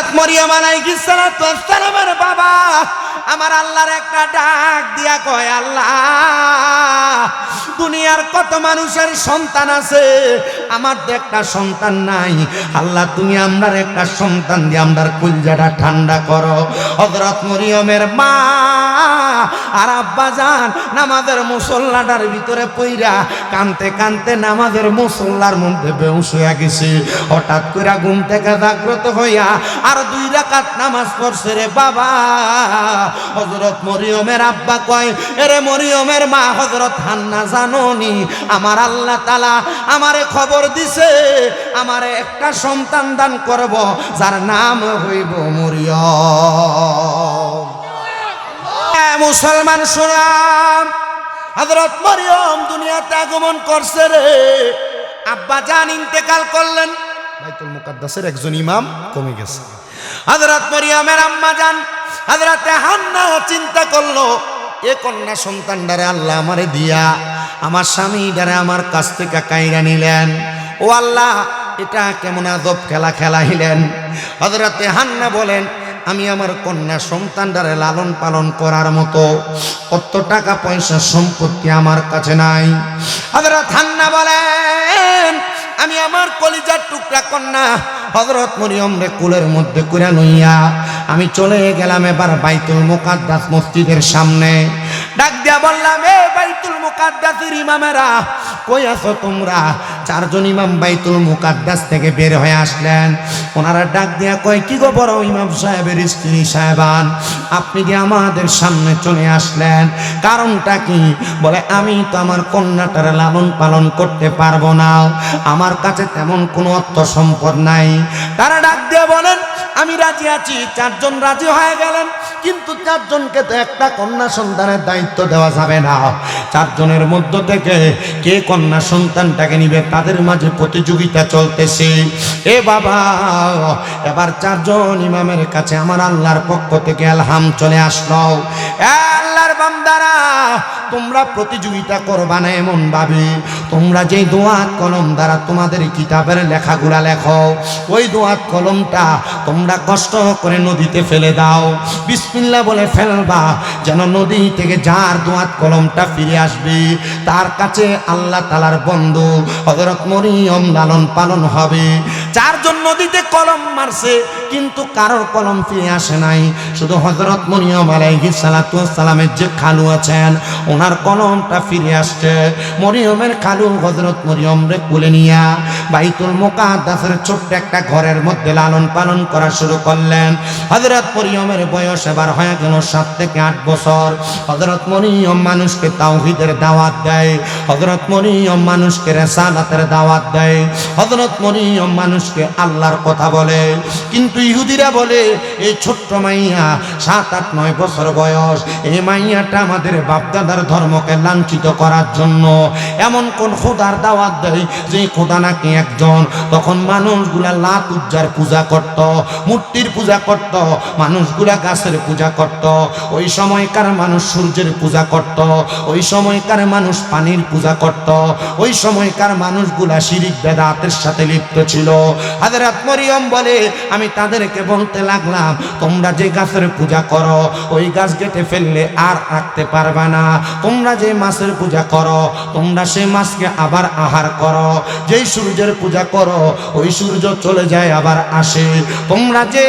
হযরত মরিয়ম আলাইহিস সালাতু ওয়াস সালামের বাবা আমার আল্লাহর একটা ডাক দিয়া কয়, আল্লাহ দুনিয়ার কত মানুষের সন্তান আছে, আমার তো একটা সন্তান নাই। আল্লাহ তুমি আমরার একটা সন্তান দিয়ে আমরার কলিজাটা ঠান্ডা করো। হযরত মরিয়মের মা আর আব্বা জান নামাজের মুসল্লাটার ভিতরে পইরা কানতে কানতে নামাজের মুসল্লার মধ্যে বেহুশ হইয়া গেছে। হঠাৎ করে ঘুম থেকে জাগ্রত হইয়া আর 2 রাকাত নামাজ পড়ছে রে বাবা। হযরত মরিয়মের আব্বা কয়, এরে মরিয়মের মা হযরত হান্না, জানোনি আমার আল্লাহ তাআলা আমারে খবর দিছে আমারে একটা সন্তান দান করব যার নাম হইব মরিয়ম। মুসলমান শুনাম, হযরত মরিয়ম দুনিয়াতে আগমন করছে রে। আব্বা জান ইন্তেকাল করলেন, বাইতুল মুকাদ্দাসের একজন ইমাম কমে গেছে। হযরত মরিয়মের আম্মা জান হযরত হান্না চিন্তা করলো, এ কন্যা সন্তানটারে আল্লাহ আমারে দিয়া আমার স্বামীটারে আমার কাছ থেকে কাইরা নিলেন। ও আল্লাহ, এটা কেমন আজব খেলা খেলাইলেন। হযরত হান্না বলেন, আমি আমার কন্যা সন্তানটারে লালন পালন করার মতো কত টাকা পয়সা সম্পত্তি আমার কাছে নাই। হযরত হান্না বলেন, আমি আমার কলিজার টুকরা কন্যা হযরত মরিয়ম রে কুলের মধ্যে কইরা লইয়া আমি চলে গেলাম এবার বাইতুল মুকাদ্দাস মসজিদের সামনে। ডাক দিয়া বললাম, এ বাইতুল মুকাদ্দাসের ইমামেরা কই আছো তোমরা? 4 জন ইমাম বাইতুল মুকাদ্দাস থেকে বের হয়ে আসলেন। ওনারা ডাক দিয়া কয়, কি গো বড় ইমাম সাহেবের স্ত্রী সাহেবান, আপনি যে আমাদের সামনে চলে আসলেন, কারণটা কি? বলে, আমি তো আমার কন্যাটার লালন পালন করতে পারবো না, আমার কাছে তেমন কোনো অর্থ সম্পদ নাই। তারা ডাক দিয়ে বলেন, আমি রাজি আছি। 4 জন রাজি হয়ে গেলেন, কিন্তু 4 জনকে তো একটা কন্যা সন্তানের দায়িত্ব দেওয়া যাবে না। 4 জনের মধ্য থেকে কে কন্যা সন্তানটাকে নিবে তাদের মাঝে প্রতিযোগিতা চলতেছে। এ বাবা, এবার 4 জন ইমামের কাছে আমার আল্লাহর পক্ষ থেকে এলহাম চলে আসলো, আল্লাহর বান্দারা তোমরা প্রতিযোগিতা করবা না এমন ভাবে, তোমরা যে দোয়াত কলম দ্বারা তোমাদের কিতাবের লেখাগুলা লেখো, ওই দোয়াত কলমটা তোমরা কষ্ট করে নদীতে ফেলে দাও। বিসমিল্লাহ বলে ফেলবা, যেন নদী থেকে যার দোয়াত কলমটা ফিরে আসবে তার কাছে আল্লাহ তাআলার বন্ধু হযরত মরিয়ম লালন পালন হবে। 4 জন নদীতে কলম মারছে, কিন্তু কারোর কলম ফিরে আসে নাই। শুধু হযরত মরিয়ম আলাইহিস সালাতু ওয়াস সালামের যে খালু আছেন ওনার কলমটা ফিরে আসছে। মরিয়মের খালু হযরত মরিয়ম রে কোলে নিয়া বাইতুল মুকাদ্দাসের ছোট্ট একটা ঘরের মধ্যে লালন পালন করা শুরু করলেন। হযরত মরিয়মের বয়স এবার হয়ে গেল 7 থেকে 8 বছর। হযরত মরিয়ম মানুষকে তাওহীদের দাওয়াত দেয়, হযরত মরিয়ম মানুষকে রিসালাতের দাওয়াত দেয়, হযরত মরিয়ম মানুষকে আল্লাহর কথা বলে। কিন্তু ইহুদিরা বলে, এই ছোট্ট মাইয়া 7, 8, 9 বছর বয়স, এই মাইয়াটা আমাদের বাপদাদার ধর্মকে লাঞ্ছিত করার জন্য এমন কোন খোদার দাওয়াত দেয় যে খোদা নাকি একজন। তখন মানুষগুলা লাত উজ্জার পূজা করত, মূর্তির পূজা করত, মানুষগুলা গাছের পূজা করত, ওই সময়কার মানুষ সূর্যের পূজা করত, ওই সময়কার মানুষ পানির পূজা করত, ওই সময়কার মানুষগুলা শিরিক বেদাতের সাথে লিপ্ত ছিল। হযরত মরিয়ম বলে, আমি তাদেরকে বলতে লাগলাম, তোমরা যে গাছের পূজা করো ওই গাছ কেটে ফেললে আর রাখতে পারবে না। তোমরা যে মাছের পূজা করো তোমরা সেই মাছকে আবার আহার করো। যেই সূর্যের পূজা করো ওই সূর্য চলে যায় আবার আসে। তোমরা যে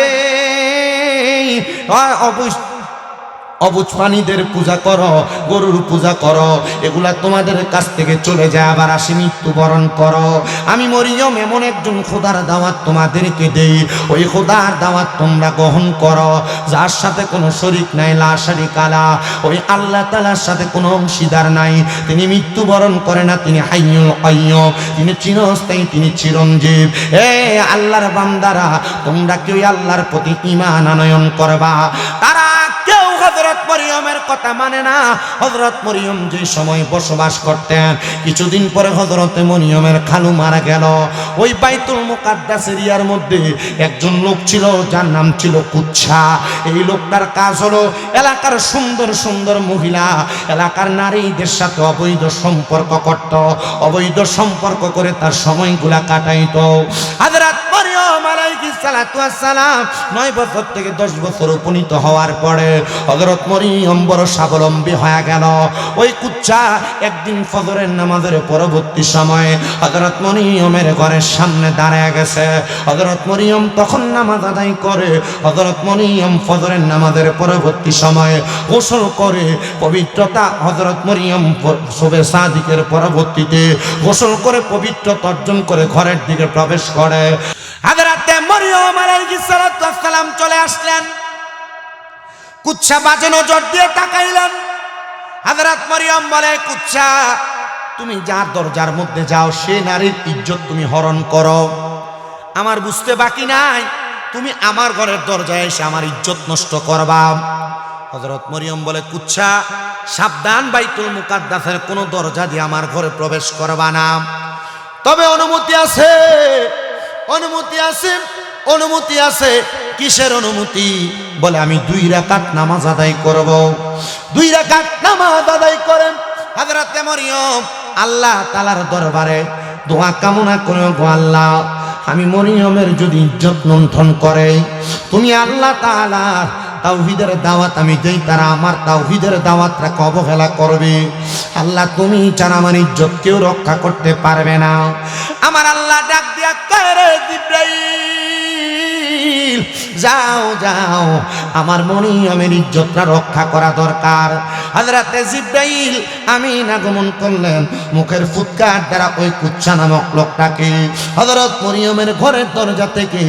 অবুঝ প্রাণীদের পূজা করো, গরুর পূজা করো, এগুলা তোমাদের কাছ থেকে চলে যায় আবার আসে, মৃত্যুবরণ করো। আমি মরিয়ম এমন একজন খোদার দাওয়াত তোমাদেরকে দেই, ওই খোদার দাওয়াত তোমরা গ্রহণ করো, যার সাথে কোনো শরীক নাই, লা শারিকা লা, ওই আল্লাহ তাআলার সাথে কোনো অংশীদার নাই। তিনি মৃত্যুবরণ করে না, তিনি হাইয়ুল কাইয়্যুম, তিনি চিরস্থায়ী, তিনি চিরঞ্জীব। হে আল্লাহর বান্দারা, তোমরা কেউ আল্লাহর প্রতি ঈমান আনয়ন করবা। তারা কেউ হযরত মরিয়মের কথা মানে না। হযরত মরিয়ম যে সময় বসবাস করতেন, কিছুদিন পরে হযরত মরিয়মের খালু মারা গেল। ওই বাইতুল মুকাদ্দাস এরিয়ার মধ্যে একজন লোক ছিল যার নাম ছিল কুচ্ছা। এই লোকটার কাজ হলো এলাকার সুন্দর সুন্দর মহিলা, এলাকার নারীদের সাথে অবৈধ সম্পর্ক করত, অবৈধ সম্পর্ক করে তার সময়গুলা কাটাইত। হযরত মরিয়ম আলাইহিস সালাতু ওয়াস সালাম 9 বছর থেকে 10 বছর উপনীত হওয়ার পরে হযরত মরিয়ম বড় স্বাবলম্বী হয়ে গেল। ওই কুচ্চা একদিন ফজরের নামাজের পরবর্তী সময়ে হযরত মরিয়মের ঘরের সামনে দাঁড়িয়ে গেছে। হযরত মরিয়ম তখন নামাজ আদায় করে। হযরত মরিয়ম ফজরের নামাজের পরবর্তী সময়ে গোসল করে পবিত্রতা হযরত মরিয়ম শুবে সাদিকের পরবর্তীতে গোসল করে পবিত্রতা অর্জন করে ঘরের দিকে প্রবেশ করে। হযরত মরিয়ম আলাইহিস সালাতু ওয়াস সালাম চলে আসলেন। কুচ্চা বাজে নজর দিয়ে তাকাইলেন। হযরত মরিয়ম বলে, কুচ্চা তুমি যার দরজার মধ্যে যাও সে নারীর ইজ্জত তুমি হরণ করো। আমার বুঝতে বাকি নাই তুমি আমার ঘরের দরজায় এসে আমার ইজ্জত নষ্ট করবা। হযরত মরিয়ম বলে, কুচ্চা সাবধান, বাইতুল মুকাদ্দাসের কোন দরজা দিয়ে আমার ঘরে প্রবেশ করবা না। তবে অনুমতি আছে, অনুমতি আছে, অনুমতি আছে। কিসের অনুমতি? বলে আমি 2 রাকাত নামাজ আদায় করব। 2 রাকাত নামাজ আদায় করেন হযরত মরিয়ম আল্লাহ তাআলার দরবারে দোয়া কামনা করে, গো আল্লাহ আমি মরিয়মের যদি ইজ্জত লুণ্ঠন করে, তুমি আল্লাহ তাআলা তাওহীদের দাওয়াত আমি দেই, তারা আমার তাওহীদের দাওয়াতটাকে অবহেলা করবে। আল্লাহ তুমি ছাড়া আমার ইজ্জত কেউ রক্ষা করতে পারবে না। আমার আল্লাহ ডাক দিয়া কয়, রে জিবরাইল যাও যাও, আমার মরিয়মের ইজ্জতটা রক্ষা করা দরকার। হযরতে জিবরাইল আমিন আগমন করলেন। মুখের ফুৎকার দ্বারা ওই কুচ্চা নামক লোকটাকে হযরত মরিয়মের ঘরের দরজা থেকে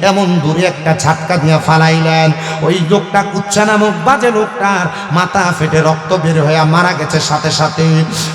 এমন দূরে একটা ঝাটকা দিয়া ফালাইলেন। ওই লোকটা কুচ্চা নামক বাজে লোকটার মাথা ফেটে রক্ত বের হয়ে মারা গেছে সাথে সাথে।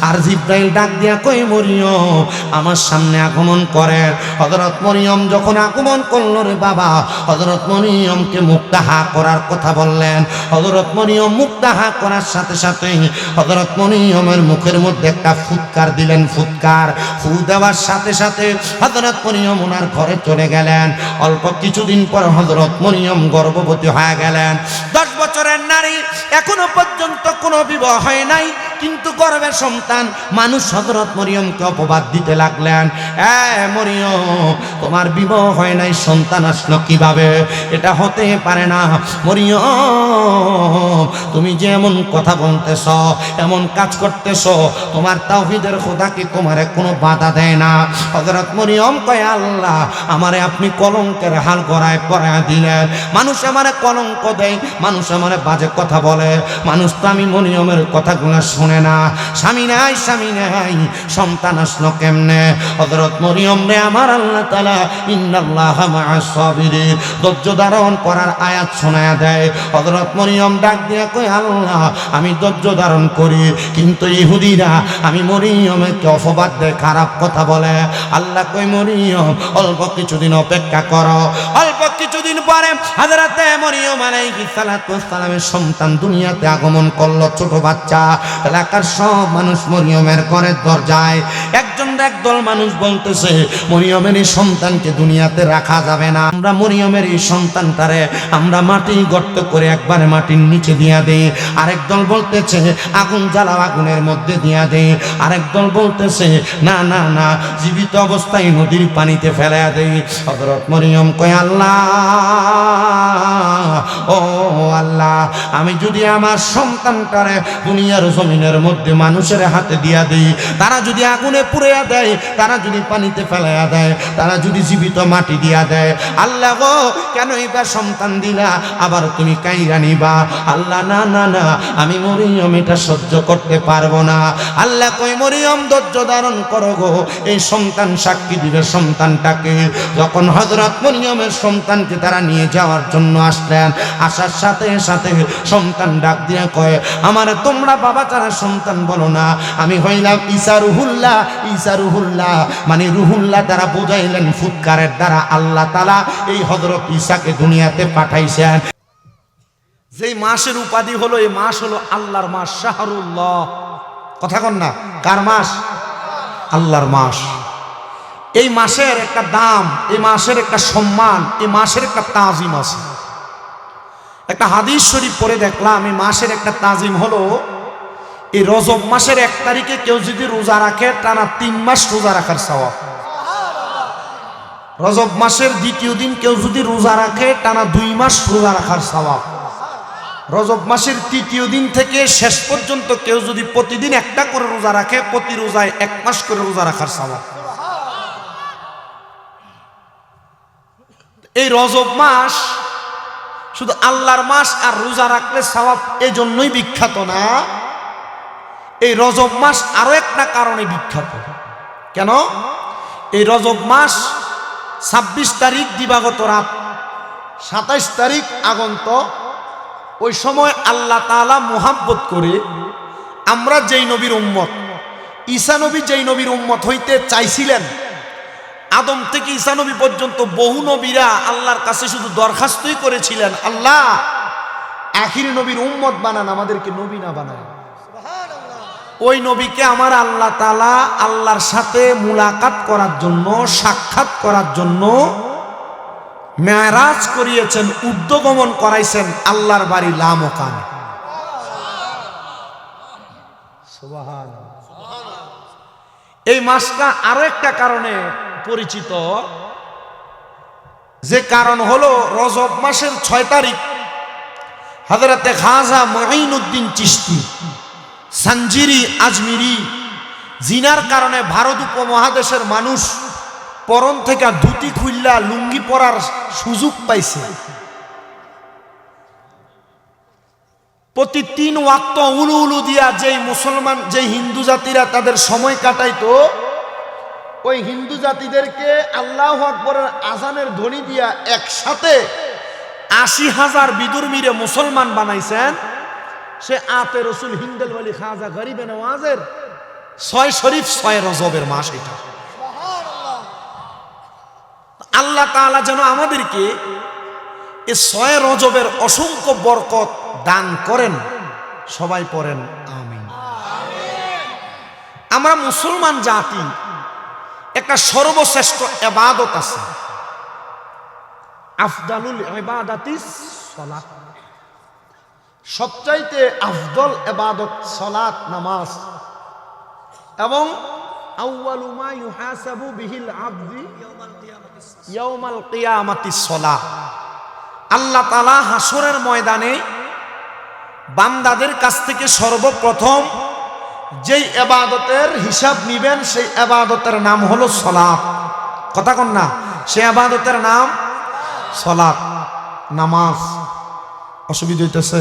আর জিবরাইল ডাক দিয়া কই, মরিয়ম আমার সামনে আগমন করে। হযরত মরিয়ম যখন আগমন করলো রে বাবা, হযরত মরিয়মকে মুখটা হা করার কথা বললেন। হযরত মরিয়ম মুখটা হা করার সাথে সাথে হযরত মরিয়মের মুখের মধ্যে একটা ফুৎকার দিলেন। ফুৎকার ফু দেওয়ার সাথে সাথে হযরত মরিয়ম ওনার ঘরে চলে গেলেন। অল্প কিছুদিন পর হযরত মরিয়ম গর্ভবতী হয়ে গেলেন। 10 বছরের নারী, এখনো পর্যন্ত কোনো বিবাহ হয় নাই, কিন্তু গর্ভের সন্তান। মানুষ হযরত মরিয়মকে অপবাদ দিতে লাগলেন, মরিয়ম তোমার বিবাহ হয় নাই, সন্তান আসলো কিভাবে? এটা হতে পারে না। মরিয়ম তুমি যে এমন কথা বলতেছ, এমন কাজ করতেছ, তোমার তাওহীদের খোদা কি তোমারে কোনো বাধা দেয় না? হযরত মরিয়ম কয়, আল্লাহ আমারে আপনি কলঙ্কের হাল গড়ায় পড়ায় দিলেন। মানুষ আমারে কলঙ্ক দেয়, মানুষ আমারে বাজে কথা বলে। মানুষ তো আমি মরিয়মের কথাগুলো শুনে না। স্বামী নাই, স্বামী নাই, সন্তান আসলো কেমনে? হযরত মরিয়ম রে আমার আল্লাহ তাআলা ইন্নাল্লাহা মা'আস সাবিরিন ধৈর্য ধারণ করার আয়াত শোনায়া দেয়। হযরত মরিয়ম ডাক দিয়া কই, আল্লাহ আমি ধৈর্য ধারণ করি, কিন্তু ইহুদিরা আমি মরিয়মকে অপবাদ দেয়, খারাপ কথা বলে। আল্লাহ কই, মরিয়ম অল্প কিছুদিন অপেক্ষা করো। অল্প কিছুদিন পরে হযরতে মরিয়ম আলাইহিস সালাতু ওয়াস সালামের সন্তান দুনিয়াতে আগমন করলো, ছোট বাচ্চা। এলাকার সব মানুষ মরিয়মের ঘরের দরজায় একদল মানুষ বলতেছে, মরিয়মের এই সন্তানকে দুনিয়াতে রাখা যাবে না। আমরা মরিয়মের এই সন্তানটারে আমরা মাটি গর্ত করে একবারে মাটির নিচে দিয়া দেই। আরেক দল বলতেছে আগুন জ্বালাও, আগুনের মধ্যে দিয়া দেই। আরেক দল বলতেছে না না না, জীবিত অবস্থায় নদীর পানিতে ফেলাইয়া দেই। হযরত মরিয়ম কয়, আল্লাহ ও আল্লাহ, আমি যদি আমার সন্তানটারে দুনিয়ার জমিনের মধ্যে মানুষের হাতে দিয়া দেই, তারা যদি আগুনে পুড়িয়া দেয়, তারা যদি পানিতে ফেলাইয়া দেয়, তারা যদি জীবিত মাটি দিয়া দেয়, আল্লাহ গো কেন এবার সন্তান দিলা, আবার তুমি কাইরা নিবা? আল্লাহ না না না, আমি মরিয়ম এটা সহ্য করতে পারবো না। আল্লাহ কই, মরিয়ম ধৈর্য ধারণ করো গো, এই সন্তান সাক্ষী দিবে সন্তানটাকে। যখন হযরত মরিয়মের সন্তানকে তারা নিয়ে যাওয়ার জন্য আসলেন, আসার সাথে সাথে সন্তান ডাক দিয়ে কয়, আমারে তোমরা বাবা ছাড়া সন্তান বলো না, আমি হইলাম ঈসা রুহুল্লাহ। ঈসা রুহুল্লাহ মানে রুহুল্লাহ দ্বারা বুঝাইলেন ফুৎকারের দ্বারা আল্লাহ তাআলা এই হযরত ঈসাকে দুনিয়াতে পাঠাইছেন। যেই মাসের উপাধি হলো, এই মাস হলো আল্লাহর মাস, শাহরুল্লাহ। কথা কন না, কার মাস? আল্লাহর মাস। এই মাসের একটা দাম, এই মাসের একটা সম্মান, এই মাসের একটা তাজিম আছে। একটা হাদিস শরীফ পড়ে দেখলাম, এই মাসের একটা তাজিম হলো, এই রজব মাসের 1 তারিখে কেউ যদি রোজা রাখে, টানা 3 মাস রোজা রাখার সওয়াব। রজব মাসের দ্বিতীয় দিন কেউ যদি রোজা রাখে টানা 2 মাস রোজা রাখার সওয়াব। রজব মাসের তৃতীয় দিন থেকে শেষ পর্যন্ত কেউ যদি প্রতিদিন একটা করে রোজা রাখে, প্রতি রোজায় 1 মাস করে রোজা রাখার সওয়াব। এই রজব মাস শুধু আল্লাহর মাস আর রোজা রাখলে সওয়াব এই জন্যই বিখ্যাত না, এই রজব মাস আরো একটা কারণে বিখ্যাত। কেন? এই রজব মাস 26 তারিখ দিবাগত রাত, 27 তারিখ আগন্ত, ওই সময় আল্লাহ তাআলা মুহাব্বত করে আমরা যেই নবীর উম্মত, ঈসা নবী যেই নবীর উম্মত হইতে চাইছিলেন, আদম থেকে ঈসা নবী পর্যন্ত বহু নবীরা আল্লাহর কাছে শুধু দরখাস্তই করেছিলেন, আল্লাহ আখির নবীর উম্মত বানান, আমাদেরকে নবী না বানান। ওই নবীকে আমার আল্লাহ তাআলা আল্লাহর সাথে মুলাকাত করার জন্য, সাক্ষাৎ করার জন্য মেরাজ করিয়েছেন, ঊর্ধ্বগমন করাইছেন আল্লাহর বাড়ি লামকান। এই মাসটা আরো একটা কারণে পরিচিত, যে কারণ হলো রজব মাসের 6 তারিখ হযরতে খাজা মুঈনুদ্দিন চিশতি সানজিরি আজমিরি জিনার কারণে ভারত উপমহাদেশের মানুষ পরন থেকে ধুতি খুললা লুঙ্গি পরার সুযোগ পাইছে। প্রতি 3 ওয়াক্ত উলু উলু দিয়া যেই মুসলমান, যেই হিন্দু জাতিরা তাদের সময় কাটাইতো, ওই হিন্দু জাতিদেরকে আল্লাহু আকবরের আজানের ধ্বনি দিয়া একসাথে 80,000 বিদুর্মীরে মুসলমান বানাইছেন। সে আতে রসুল হিন্দেল ওয়ালি খাজা গরিবে নওয়াজের 6 শরীফ 6 রজবের মাস এটা। আল্লাহ তাআলা যেন আমাদেরকে এই 6 রজবের অসংখ্য বরকত দান করেন। সবাই পড়েন আমিন। আমরা মুসলমান জাতি, একটা সর্বশ্রেষ্ঠ ইবাদত আছে, আফদালুল ইবাদাতিস সালাত। সবচাইতে আফদল ইবাদত সালাত, নামাজ। এবং আউয়ালু মা ইউহাসাবু বিহিল আবদি ইয়াউমাল কিয়ামাতিস সালাহ। আল্লাহ তাআলা হাসরের ময়দানে বান্দাদের কাছ থেকে সর্বপ্রথম যেই ইবাদতের হিসাব নিবেন, সেই ইবাদতের নাম হলো সালাত। কথা কন না? সেই ইবাদতের নাম সালাত, নামাজ। অসুবিধা হইতেছে?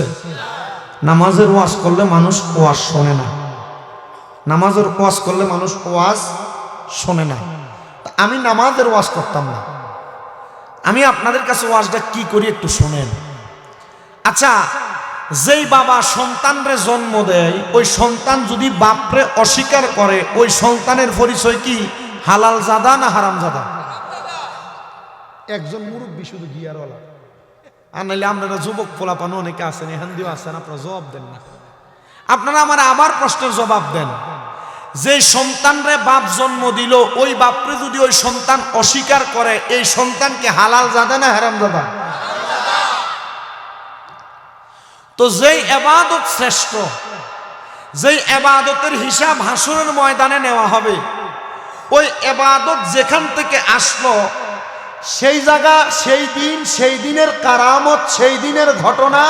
নামাজের ওয়াজ করলে মানুষ ওয়াজ শোনে না, নামাজের ওয়াজ করলে মানুষ ওয়াজ শোনে না। আমি নামাজের ওয়াজ করতাম না, আমি আপনাদের কাছে ওয়াজটা কি করি একটু শোনেন। আচ্ছা, যেই বাবা সন্তানরে জন্ম দেয়, ওই সন্তান যদি বাপরে অস্বীকার করে, ওই সন্তানের পরিচয় কি? হালাল জাদা না হারাম জাদা? একজন মুরব্বী শুধু গিয়ারওয়ালা, আর নাইলে আপনারা যুবক পোলাপানো অনেকে আছেন, এখান দিয়েও আছেন, আপনারা জবাব দেন না। আপনারা আমার আবার প্রশ্নের জবাব দেন। যে সন্তানরে বাপ জন্ম দিল, ওই বাপরে যদি ওই সন্তান অস্বীকার করে, এই সন্তানকে হালাল জাদা না হারাম জাদা? তো যেই ইবাদত শ্রেষ্ঠ, যেই ইবাদতের হিসাব হাসরের ময়দানে নেওয়া হবে, ওই ইবাদত যেখান থেকে আসলো, সেই জায়গা, সেই দিন, সেই দিনের কারামত, সেই দিনের ঘটনা,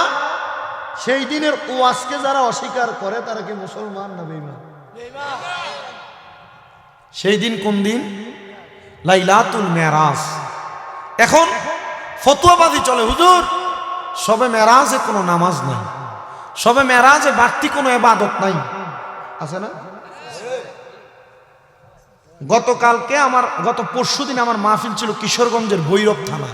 সেই দিনের ওয়াজকে যারা অস্বীকার করে, তারা কি মুসলমান না বেঈমান? সেই দিন কোন দিন? লাইলাতুল মেরাজ। এখন ফতোয়াবাজি চলে, হুজুর সবে মেরাজে কোনো নামাজ নাই, সবে মেরাজে বাড়তি কোনো ইবাদত নাই, আছে না? গত পরশুদিন আমার মাহফিল ছিল কিশোরগঞ্জের ভৈরব থানা।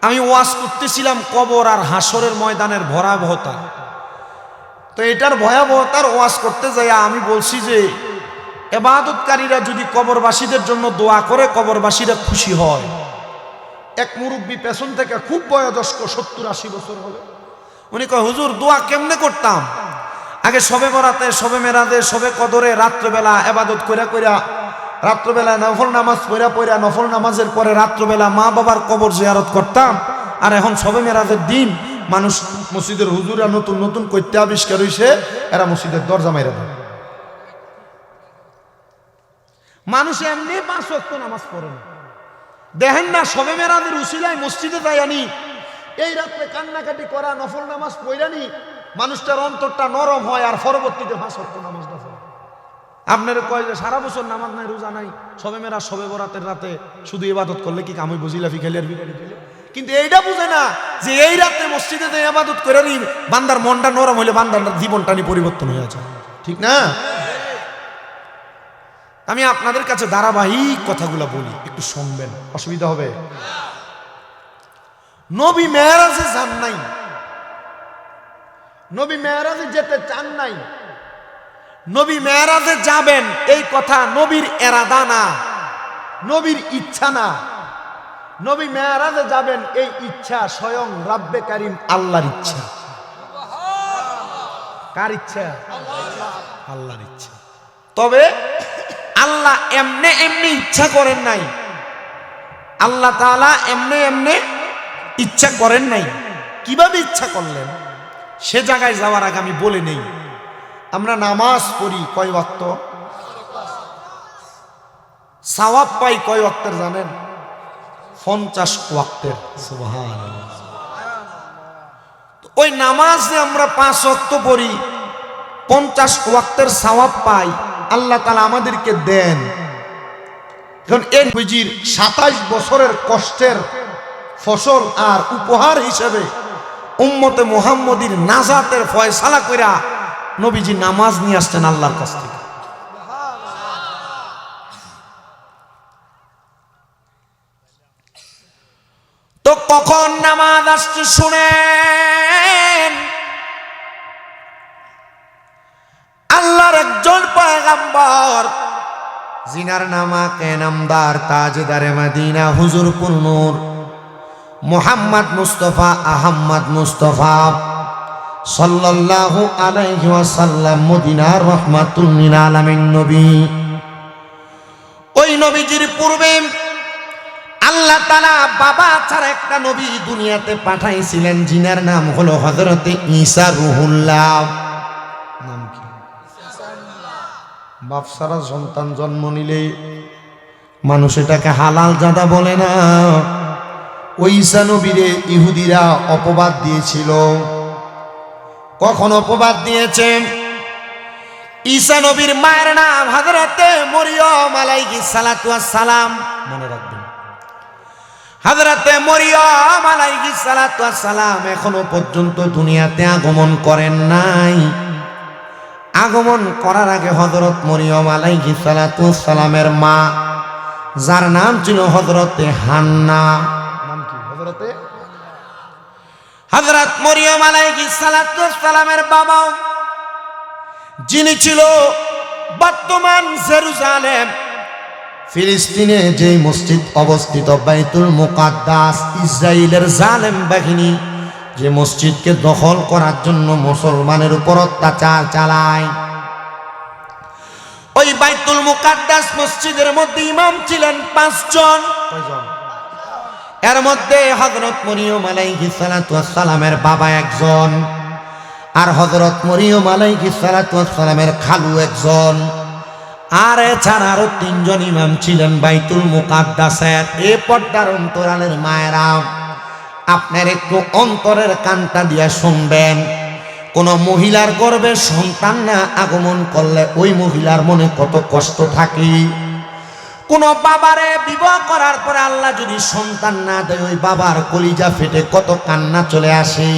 আমি ওয়াজ করতেছিলাম কবর আর হাসরের ময়দানের ভয়াবহতা। তো এটার ভয়াবহতার ওয়াজ করতে যাই আমি বলছি যে ইবাদতকারীরা যদি কবরবাসীদের জন্য দোয়া করে, কবরবাসীরা খুশি হয়। এক মুরব্বী পেছন থেকে, খুব বয়োজ্যেষ্ঠ, 70-80 বছর হবে, উনি কয়, হুজুর দোয়া কেমনে করতাম? আগে সবে বরাতে, সবে মেরাজে, সবে কদরে রাত্রবেলা ইবাদত কইরা কইরা, রাত্রবেলা নফল নামাজ পড়া নফল নামাজের পরে রাত্রবেলা মা বাবার কবর জিয়ারত করতাম। আর এখন সবে মেরাজের দিন মানুষ মসজিদের হুজুরা নতুন নতুন কইতে আবিষ্কার হইছে, এরা মসজিদের দরজা মাইরা দেয়। মানুষ এমনি 5 ওয়াক্ত নামাজ পড়ে না, দেখেন না সবে মেরাজের উসিলায় মসজিদে যাইয়ানি এই রাত্রে কান্নাকাটি করা, নফল নামাজ পড়ানি, মানুষটার অন্তরটা নরম হয়, আর পরবর্তীতে 5 ওয়াক্ত নামাজ না পড়ে। আপনারা কয় যে সারা বছর নামাজ নাই, রোজা নাই, সবে মেরাজ সবে বরাতের রাতে শুধু ইবাদত করলে কি কামই বুঝিলাফি খেলে আর বিরিয়ানি খেলে, কিন্তু এইটা বুঝে না যে এই রাতে মসজিদে যে ইবাদত করে নি বান্দার মনটা নরম হইলে বান্দার জীবনটা নি পরিবর্তন হয়ে যায়, ঠিক না? আমি আপনাদের কাছে ধারাবাহিক কথাগুলো বলি, একটু শুনবেন, অসুবিধা হবে? নবী মেরাজে যান নাই, নবী মেরাজে যেতে চান নাই, নবী মেরাজে যাবেন এই কথা নবীর এরাদা না, নবীর ইচ্ছা না। নবী মেরাজে যাবেন এই ইচ্ছা স্বয়ং রাব্বে কারীম আল্লাহর ইচ্ছা। কার ইচ্ছা? আল্লাহর ইচ্ছা। তবে আল্লাহ এমনে এমনি ইচ্ছা করেন নাই, আল্লাহ তাআলা এমনে এমনে ইচ্ছা করেন নাই। কিভাবে ইচ্ছা করলেন সে জায়গায় যাওয়ার আগে আমি বলে নেই, আমরা নামাজ পড়ি কয় ওয়াক্ত, সওয়াব পাই কয় ওয়াক্তের জানেন? 50 ওয়াক্তের। সুবহানাল্লাহ। ওই নামাজ যে আমরা 5 ওয়াক্ত পড়ি, 50 ওয়াক্তের সওয়াব পাই, আল্লাহ তাআলা আমাদেরকে দেন। কারণ এই নবীজির 27 বছরের কষ্টের ফসল আর উপহার হিসেবে উম্মতে মুহাম্মদীর নাজাতের ফয়সালা কইরা নবীজি নামাজ নিয়ে আসছেন আল্লাহর কাছ থেকে। তো কখন নামাজ আসছে শুনেন, আল্লাহর একজন পয়গম্বর জিনার নামাকে নামদার তাজদারে মদিনা হুজুরপুর নূর মুহাম্মদ মুস্তাফা আহমদ মুস্তাফা সাল্লাল্লাহু আলাইহি ওয়াসাল্লাম মদিনার রাহমাতুল লিল আলামিন নবী। ওই নবীজির পূর্বে আল্লাহ তাআলা বাবা ছাড়া একটা নবী দুনিয়াতে পাঠাইছিলেন, জিনার নাম হলো হযরতে ঈসা রুহুল্লাহ। নাম কি? বাপ ছাড়া সন্তান জন্ম নিলে মানুষ এটাকে হালাল জাদা বলে না। ওই ঈসা নবীরে ইহুদিরা অপবাদ দিয়েছিল। কখন অপবাদ দিয়েছে? ঈসা নবীর মায়ের নাম হযরতে মরিয়ম আলাইহিস সালাতু ওয়াস সালাম, মনে রাখবেন। হযরতে মরিয়ম আলাইহিস সালাতু ওয়াস সালাম এখনো পর্যন্ত দুনিয়াতে আগমন করেন নাই। আগমন করার আগে হযরত মরিয়ম আলাইহিস সালাতু ওয়াস সালামের মা, যার নাম ছিল হযরতে হান্না, নাম কি? হযরত মরিয়ম আলাইহিস সালাতু ওয়াস সালামের বাবা, যিনি ছিল বর্তমান জেরুজালেম ফিলিস্তিনে যে মসজিদ অবস্থিত বাইতুল মুকাদ্দাস, ইসরায়েলের জালেম বাহিনী যে মসজিদকে দখল করার জন্য মুসলমানের উপর অত্যাচার চালায়, ওই বাইতুল মুকাদ্দাস মসজিদের মধ্যে ইমাম ছিলেন 5 জন। কয়জন? এর মধ্যে হযরত মরিয়ম আলাইহিস সালাতু ওয়াস সালামের বাবা একজন, আর হযরত মরিয়ম আলাইহিস সালাতু ওয়াস সালামের খালু একজন, আর এছাড়া আরো 3 জন ইমাম ছিলেন বাইতুল মুকাদ্দাসের। এ পর্দার অন্তরালের মায়েরা, আপনার একটু অন্তরের কানটা দিয়া শুনবেন। কোন মহিলার গর্ভে সন্তান না আগমন করলে ওই মহিলার মনে কত কষ্ট থাকে। কোন বাবারে বিবাহ করার পরে আল্লাহ যদি সন্তান না দেয়, ওই বাবার কলিজা ফেটে কত কান্না চলে আসে।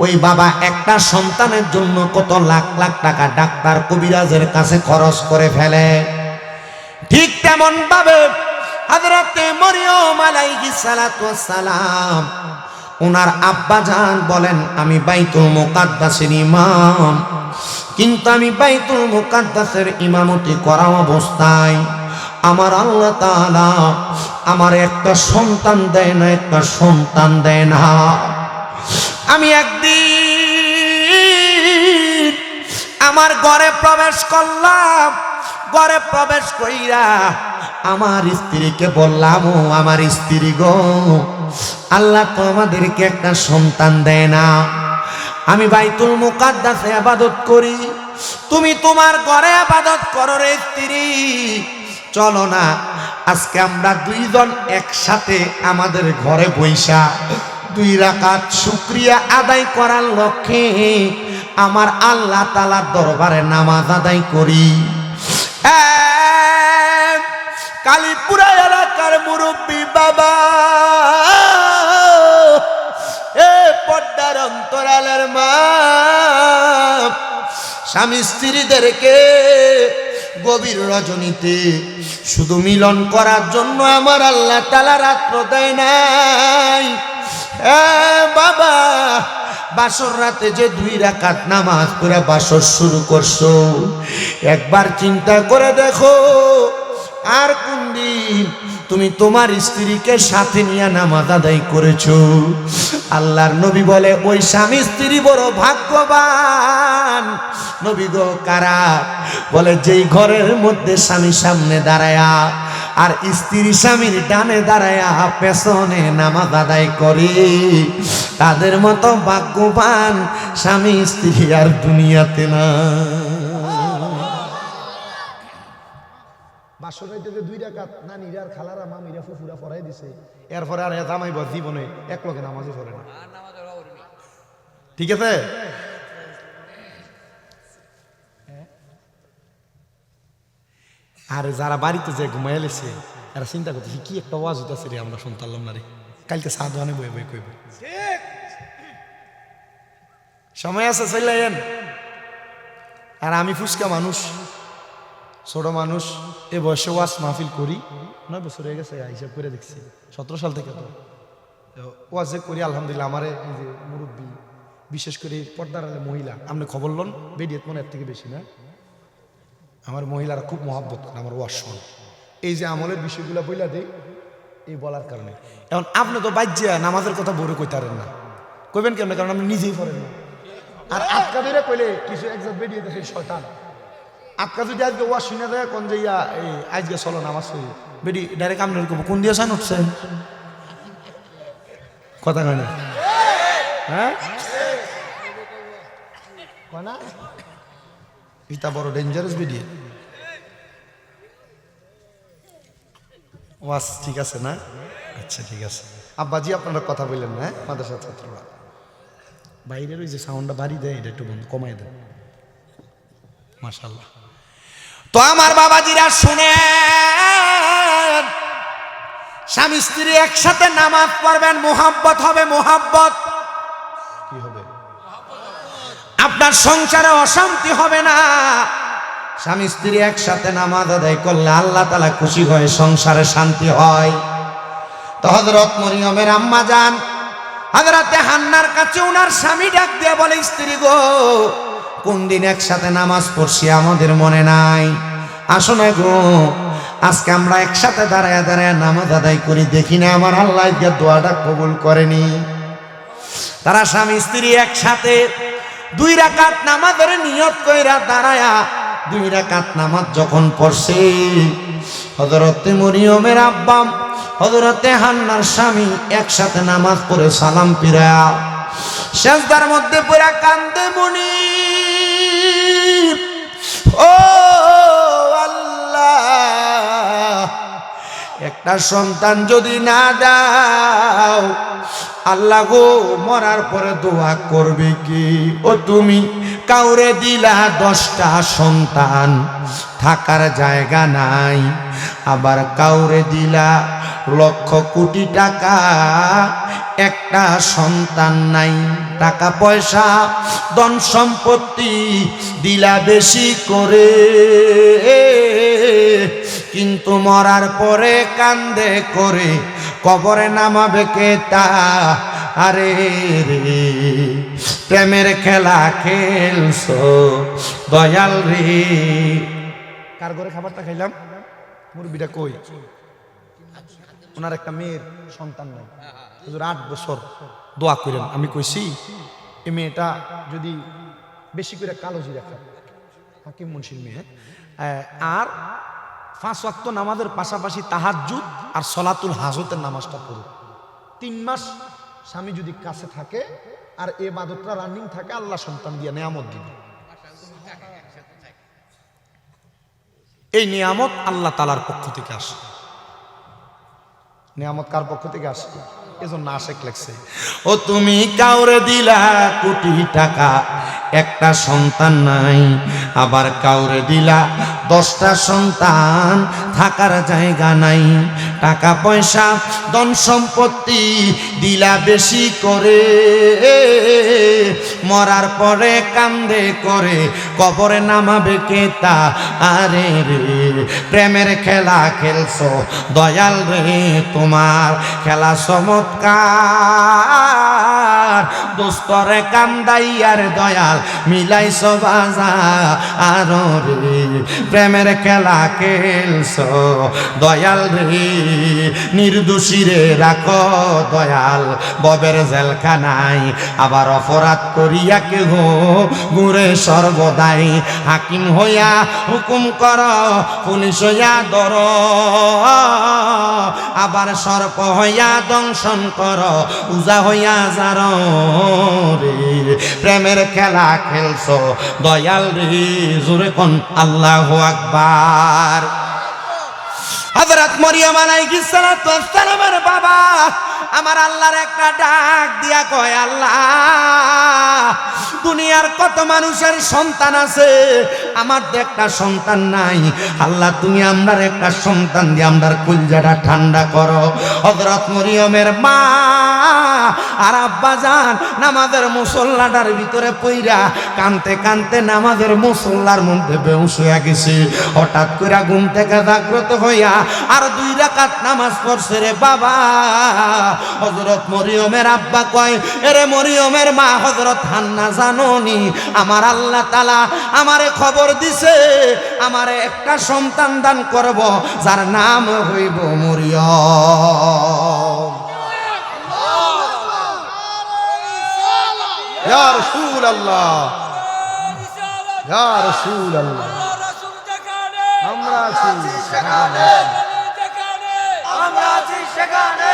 ওই বাবা একটা সন্তানের জন্য কত লাখ লাখ টাকা ডাক্তার কবিরাজের কাছে খরচ করে ফেলে। ঠিক তেমন ভাবে হযরতে মরিয়ম আলাইহিস সালাতু ওয়াস সালাম, ওনার আব্বা জান বলেন, আমি বাইতুল মুকাদ্দাসের ইমাম, কিন্তু আমি বাইতুল মুকাদ্দাসের ইমামতি করা অবস্থায় আমার আল্লাহ তাআলা আমার একটা সন্তান দেয় না, একটা সন্তান দেয় না। আমি একদিন আমার ঘরে প্রবেশ করলাম, ঘরে প্রবেশ কইরা আমার স্ত্রীকে বললাম, ও আমার স্ত্রী গো, আল্লাহ তো আমাদেরকে একটা সন্তান দেয় না। আমি বাইতুল মুকাদ্দাসে ইবাদত করি, তুমি তোমার ঘরে ইবাদত করো রে স্ত্রী, চলো না আজকে আমরা দুইজন একসাথে আমাদের ঘরে বৈশা 2 রাকাত শুকরিয়া আদায় করার লক্ষ্যে আমার আল্লাহ তাআলার দরবারে নামাজ আদায় করি। কালীপুরা এলাকার মুরব্বী বাবা, এ পর্দার অন্তরালের মা, স্বামী স্ত্রীদেরকে গভীর রজনীতে শুধু মিলন করার জন্য আমার আল্লাহ তাআলা রাত্র দেয় নাই। বাবা, বাসর রাতে যে 2 রাকাত নামাজ পড়ে বাসর শুরু করছো, একবার চিন্তা করে দেখো আর কোন দিন তুমি তোমার স্ত্রীকে সাথে নিয়ে নামাজ আদায় করেছো। আল্লাহর নবী বলে ওই স্বামী স্ত্রী বড় ভাগ্যবান। নবী গো কারা? বলে যেই ঘরের মধ্যে স্বামী সামনে দাঁড়ায়া আর স্ত্রী স্বামীর ডানে দাঁড়ায়া পেছনে নামাজ আদায় করে, তাদের মতো ভাগ্যবান স্বামী স্ত্রী আর দুনিয়াতে না। বাসরাইতে যে 2 রাকাত নানিরা আর খালারা মামিরা ফুফুরা পড়াই দিছে, এরপরে আর জামাই বর জীবনে এক লগে নামাজই পড়ে না। ঠিক আছে? আর যারা বাড়িতে যে ঘুমাইলেছে এরা চিন্তা করতেছে কি একটা ওয়াজ হইতাছে রে, আমরা শুনতাম না রে, কালকে সাধুয়ানে বয়ে বয়ে কইব। সময় আছে চাইলেন। আর আমি ফুসকা মানুষ, ছোট মানুষ, এ বয়সে ওয়াজ মাহফিল করি, 9 বছর হয়ে গেছে হিসাব করে দেখছি, 17 সাল থেকে তো ওয়াজ যে করি। আলহামদুলিল্লাহ আমার এই যে মুরব্বী, বিশেষ করে পর্দার আলে মহিলা, আপনি খবর লন বেডিয়েত মনে এর থেকে বেশি না, আমার মহিলারা খুব মহব্বত করে আমার ওয়াজ শোন। এই যে আমলের বিষয়গুলো বইলা দেই এই বলার কারণে। এখন আপনি তো বাজ্যা নামাজের কথা বড় কইতারেন না, কইবেন কেমন? কারণ আপনি নিজেই পড়েন না। আর আটকা ধরে কইলে কিছু একজন বেরিয়ে দেখে শয়তান আটকা যদি আজকে ওয়াজ শুনে দেয় কোন যে এই আজকে চলো নামাজ পড়ি, বেডি ডাইরেক্ট আপনার কব কোন দিয়ে সান উঠছেন কথা কয় না? হ্যাঁ না, এটা বড় ডেঞ্জারাস ভিডিও। ওয়াজ ঠিক আছে না? আচ্ছা ঠিক আছে। আব্বাজি আপনারা কথা বললেন না, মাদ্রাসা ছাত্ররা বাইরের ওই যে সাউন্ডটা বাড়ি দেয়, এটা একটু বন্ধ কমাই দেন। মাশাআল্লাহ। তো আমার বাবাজিরা শুনেন, স্বামী স্ত্রী একসাথে নামাজ পড়বেন, মোহাব্বত হবে। মোহাব্বত কি হবে? আপনার সংসারে অশান্তি হবে না। স্বামী স্ত্রী একসাথে নামাজ আদায় করলে আল্লাহ তাআলা খুশি হয়, সংসারে শান্তি হয়। তো হযরত মরিয়মের আম্মা জান হযরতে হান্নার কাছে ওনার স্বামী ডাক দিয়ে বলে, স্ত্রী গো, কোন দিন একসাথে নামাজ পড়ছি আমাদের মনে নাই, আসো না গো, আজকে আমরা একসাথে দাঁড়ায় দাঁড়ায় নামাজ আদায় করি, দেখি না আমার আল্লাহ দোয়াটা কবুল করেনি। তারা স্বামী স্ত্রী একসাথে 2 রাকাত নামাজের নিয়ত কইরা দাঁড়ায়া 2 রাকাত নামাজ যখন পড়ছে, হযরতে মরিয়মের আব্বা হযরতে হান্নার স্বামী একসাথে নামাজ পড়ে সালাম ফিরায়া সিজদার মধ্যে পড়া কান্দে, মুনি ও আল্লাহ, একটা সন্তান যদি না দাও আল্লাহ গো, মরার পরে দোয়া করবে কি? ও তুমি কাউরে দিলা 10টা সন্তান, থাকার জায়গা নাই, আবার কাউরে দিলা লক্ষ কোটি টাকা, একটা সন্তান নাই। টাকা পয়সা ধন সম্পত্তি দিলা বেশি করে, কিন্তু মরার পরে কান্দে করে কবরে নামাবে কে তা? আরে রে প্রেমের খেলা খেলছো দয়াল রে। কার ঘরে খাবারটা খাইলাম? মুরব্বিটা কই? ওনার একটা মেয়ের সন্তান নাই, 8 বছর দোয়া করেন। আমি কইছি এই মেয়েটা যদি বেশি করে কালো জিরা খায়, হাকিম মুন্সির মেয়ে, আর 5 ওয়াক্ত নামাজের পাশাপাশি তাহাজ্জুদ আর সলাতুল হাজতের নামাজটা পড়ুক, 3 মাস স্বামী যদি কাছে থাকে আর ইবাদতটা রানিং থাকে, আল্লাহ সন্তান দিয়ে নিয়ামত দিবে। এই নিয়ামত আল্লাহ তাআলার পক্ষ থেকে আসে। নিয়ামত কার পক্ষ থেকে আসে? এজন্য আশেক লেখছে, ও তুমি কাউরে দিলা কোটি টাকা, একটা সন্তান নাই। আবার কাউরে দিলা 10টা সন্তান, থাকার জায়গা নাই। টাকা পয়সা ধন সম্পত্তি দিলা বেশি করে, মরার পরে কান্দে করে কবরে নামাবে কে তা? আরে রে প্রেমের খেলা খেলছো দয়াল রে, তোমার খেলা চমৎকার। দোস্তরে কান্দাইয়ার দয়াল মিলাইছো বাজার রে, প্রেমের খেলা খেলছো দয়াল রে। নির্দোষীরে রাখো দয়াল ববের জেলখানায়, আবার অপরাধ করিয়া কেহ ঘুরে সর্বদাই। হাকিম হইয়া হুকুম কর, পুলিশ হইয়া ধর, আবার সর্প হইয়া দংশন কর, উজা হইয়া যার রে। প্রেমের খেলা খেলছো দয়াল রে, জোরে কোন আল্লাহু আকবার। হযরত মরিয়ম আলাইহিস সালাতু ওয়াস সালামের বাবা আমার আল্লাহর একটা ডাক দিয়া কয়, আল্লাহ দুনিয়ার কত মানুষের সন্তান আছে, আমার তো একটা সন্তান নাই। আল্লাহ তুমি আমরার একটা সন্তান দিয়ে আমরার কলিজাটা ঠান্ডা করো। হযরত মরিয়মের মা আর আব্বা যান নামাজের মুসল্লাটার ভিতরে পইরা কানতে কানতে নামাজের মুসল্লার মধ্যে বেহুশ হইয়া গেছে। হঠাৎ করে ঘুম থেকে জাগ্রত হইয়া আর 2 রাকাত নামাজ পড়ছে রে বাবা। হযরত মরিয়মের আব্বা কয়, এরে মরিয়মের মা হযরত হান্না জানোনি, আমার আল্লাহ তাআলা আমারে খবর দিছে আমারে একটা সন্তান দান করব, যার নাম হইব মরিয়ম। ইয়া রাসূলুল্লাহ, ইয়া রাসূলুল্লাহ, আমরা আছি সেখানে, আমরা আছি সেখানে।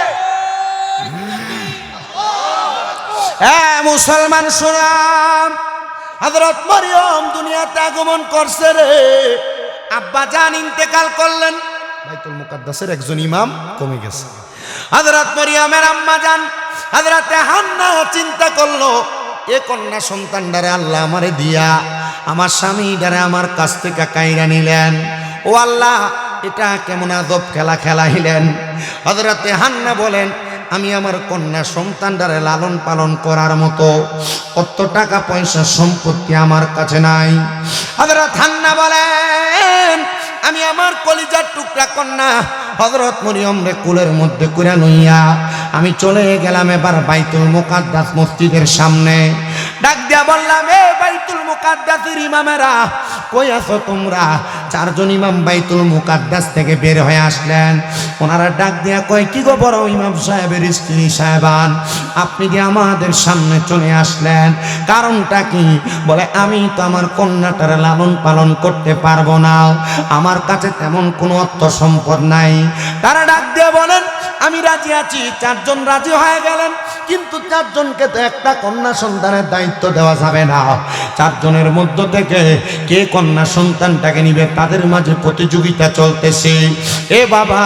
হ্যাঁ মুসলমান শুনাম, হযরত মরিয়ম দুনিয়াতে আগমন করছে রে। আব্বা জান ইন্তেকাল করলেন, বাইতুল মুকাদ্দাসের একজন ইমাম কমে গেছে। হযরত মরিয়মের আম্মা জান হযরত হান্না চিন্তা করলো, এ কন্যা সন্তানটারে আল্লাহ আমারে দিয়া আমার স্বামীটারে আমার কাছ থেকে কাইরা নিলেন। ও আল্লাহ, এটা কেমন আজব খেলা খেলাইলেন। হযরত হান্না বলেন, আমি আমার কন্যা সন্তানটারে লালন পালন করার মতো কত টাকা পয়সা সম্পত্তি আমার কাছে নাই। হযরত হান্না বলেন, আমি আমার কলিজার টুকরা কন্যা হযরত মরিয়ম রে কুলের মধ্যে কইরা লইয়া আমি চলে গেলাম এবার বাইতুল মুকাদ্দাস মসজিদের সামনে। ডাক দিয়া বললাম, এ বাইতুল মুকাদ্দাসের ইমামেরা কই আছো তোমরা? 4 জন ইমাম বাইতুল মুকাদ্দাস থেকে বের হয়ে আসলেন। ওনারা ডাক দিয়া কয়, কি গো বড় ইমাম সাহেবের স্ত্রী সাহেবান, আপনি যে আমাদের সামনে চলে আসলেন, কারণটা কি? বলে, আমি তো আমার কন্যাটার লালন পালন করতে পারবো না, আমার কাছে তেমন কোনো অর্থ সম্পদ নাই। তারা ডাক দিয়ে বলেন, আমি রাজি আছি। 4 জন রাজি হয়ে গেলেন, কিন্তু 4 জনকে তো একটা কন্যা সন্তানের দায়িত্ব দেওয়া যাবে না। 4 জনের মধ্য থেকে কে কন্যা সন্তানটাকে নিবে তাদের মাঝে প্রতিযোগিতা চলতেছে। এ বাবা,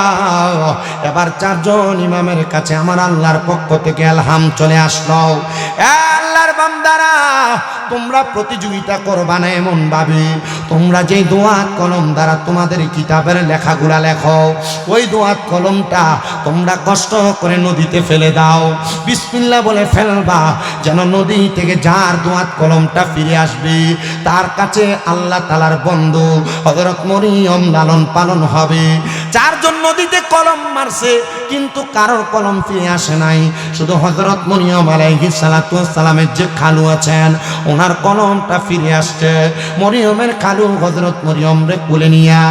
এবার 4 জন ইমামের কাছে আমার আল্লাহর পক্ষ থেকে এলহাম চলে আসলো, আল্লাহর বান্দারা তোমরা প্রতিযোগিতা করবা না এমন ভাবে, তোমরা যেই দোয়াত কলম দ্বারা তোমাদের কিতাবের লেখাগুলা লেখো, ওই দোয়াত কলমটা তোমরা কষ্ট করে নদীতে ফেলে দাও। বিসমিল্লাহ বলে ফেলবা, যেন নদী থেকে যার দোয়াত কলমটা ফিরে আসবে তার কাছে আল্লাহ তাআলার বন্ধু হযরত মরিয়ম লালন পালন হবে। 4 জন নদীতে কলম মারছে, কিন্তু কারোর কলম ফিরে আসে নাই। শুধু হযরত মরিয়ম আলাইহিস সালাতু ওয়াস সালামের যে খালু আছেন, ওনার কলমটা ফিরে আসছে। মরিয়মের খালু হযরত মরিয়ম রে কোলে নিয়া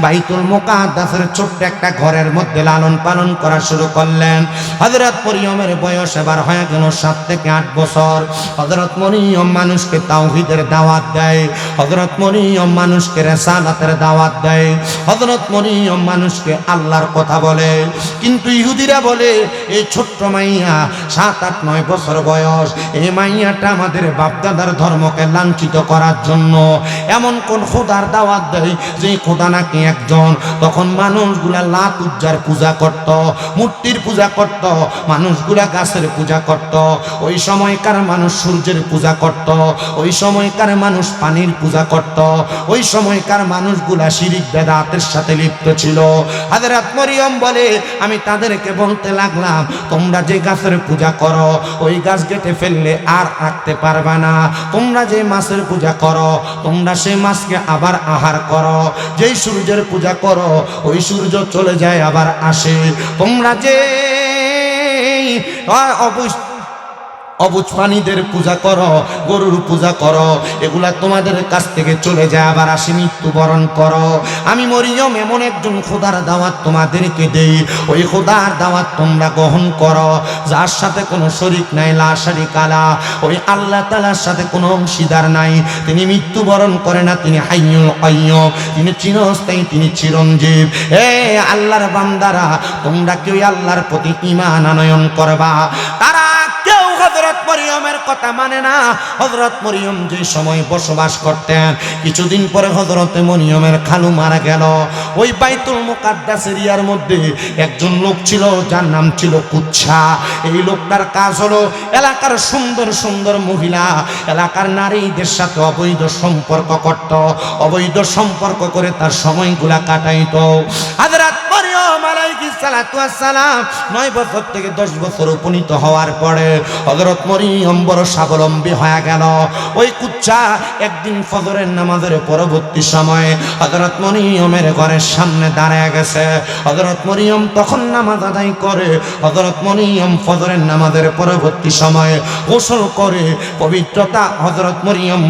বাইতুল মুকাদ্দাসের ছোট্ট একটা ঘরের মধ্যে লালন পালন করা শুরু করলেন। হযরত মরিয়মের বয়স এবার হয়ে গেল 7 থেকে 8 বছর। হযরত মরিয়ম মানুষকে তাওহীদের দাওয়াত দেয়, হযরত মরিয়ম মানুষকে রিসালাতের দাওয়াত দেয়, হযরত মরিয়ম মানুষ মানুষকে আল্লাহর কথা বলে। কিন্তু ইহুদিরা বলে এই ছোট্ট মাইয়া 7, 8, 9 বছর বয়স, এই মাইয়াটা আমাদের বাপদাদার ধর্মকে লাঞ্ছিত করার জন্য এমন কোন খোদার দাওয়াত দেয় যে খোদা নাকি একজন। তখন মানুষগুলা লাত উজ্জার পূজা করত, মূর্তির পূজা করত, মানুষগুলা গাছের পূজা করত, ওই সময়কার মানুষ সূর্যের পূজা করত, ওই সময়কার মানুষ পানির পূজা করত, ওই সময়কার মানুষগুলা শিরিক বেদাতের সাথে লিপ্ত ছিল। হযরত মরিয়ম বলে আমি তাদেরকে বলতে লাগলাম তোমরা যে গাছের পূজা করো ওই গাছ কেটে ফেললে আর রাখতে পারবে না, তোমরা যে মাছের পূজা করো তোমরা সেই মাছকে আবার আহার করো, যেই সূর্যের পূজা করো ওই সূর্য চলে যায় আবার আসে, তোমরা যে অবুঝ প্রাণীদের পূজা করো, গরুর পূজা করো, এগুলা তোমাদের কাছ থেকে চলে যায় আবার আসে, মৃত্যুবরণ করো। আমি মরিয়ম এমন একজন খোদার দাওয়াত তোমাদেরকে দেই, ওই খোদার দাওয়াত তোমরা গ্রহণ করো যার সাথে কোনো শরীক নাই, লা শারিকা লা, ওই আল্লাহ তাআলার সাথে কোনো অংশীদার নাই, তিনি মৃত্যুবরণ করে না, তিনি হাইয়ুল কাইয়্যুম, তিনি চিরস্থায়ী, তিনি চিরঞ্জীব। আল্লাহর বান্দারা তোমরা কেউ আল্লাহর প্রতি ঈমান আনয়ন করবা। তারা কেউ হযরত মরিয়মের কথা মানে না। হযরত মরিয়ম যে সময় বসবাস করতেন, কিছুদিন পরে হযরত মরিয়মের খালু মারা গেল। ওই বাইতুল মুকাদ্দাস এরিয়ার মধ্যে একজন লোক ছিল যার নাম ছিল কুচ্ছা। এই লোকটার কাজ হলো এলাকার সুন্দর সুন্দর মহিলা, এলাকার নারীদের সাথে অবৈধ সম্পর্ক করত, অবৈধ সম্পর্ক করে তার সময়গুলা কাটাইতো। হযরত মরিয়ম আলাইহিস সালাতু ওয়াস সালাম 9 বছর থেকে 10 বছর উপনীত হওয়ার পরে হযরত মরিয়ম বড় স্বাবলম্বী হয়ে গেল। ওই কুচ্চা একদিন ফজরের নামাজের পরবর্তী সময়ে হযরত মরিয়মের ঘরের সামনে দাঁড়ায় গেছে। হযরত মরিয়ম তখন নামাজ আদায় করে। হযরত মরিয়ম ফজরের নামাজের পরবর্তী সময়ে গোসল করে পবিত্রতা, হযরত মরিয়ম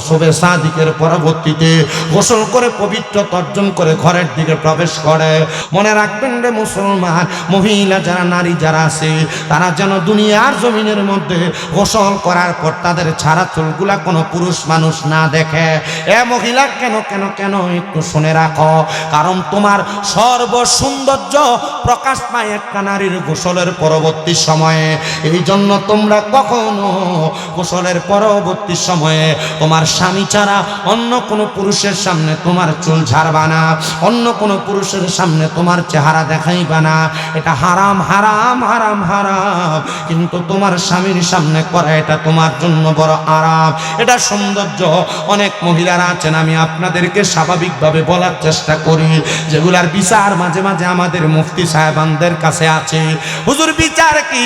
শুবে সাদিকের পরবর্তীতে গোসল করে পবিত্রতা অর্জন করে ঘরের দিকে প্রবেশ করে। মনে রাখবেন রে মুসলমান, মহিলা যারা, নারী যারা আছে তারা যেন দুনিয়ার জমিনের মধ্যে গোসল করার পর তাদের ছাড়া চুলগুলা কোনো পুরুষ মানুষ না দেখে। এ মহিলা কেন কেন কেন একটু শুনে রাখো, কারণ তোমার সর্বসৌন্দর্য প্রকাশ পায় একটা নারীর গোসলের পরবর্তী সময়ে। এই জন্য তোমরা কখনো গোসলের পরবর্তী সময়ে তোমার স্বামী ছাড়া অন্য কোনো পুরুষের সামনে তোমার চুল ঝাড়বা না, অন্য কোনো পুরুষের সামনে তোমার চেহারা দেখাইবা না। এটা হারাম হারাম হারাম হারাম, কিন্তু তোমার স্বামীর সামনে করা এটা তোমার জন্য বড় আরাম, এটা সৌন্দর্য। অনেক মহিলারা আছেন, আমি আপনাদেরকে স্বাভাবিকভাবে বলার চেষ্টা করি, যেগুলার বিচার মাঝে মাঝে আমাদের মুফতি সাহেবানদের কাছে আছে। হুজুর বিচার কি?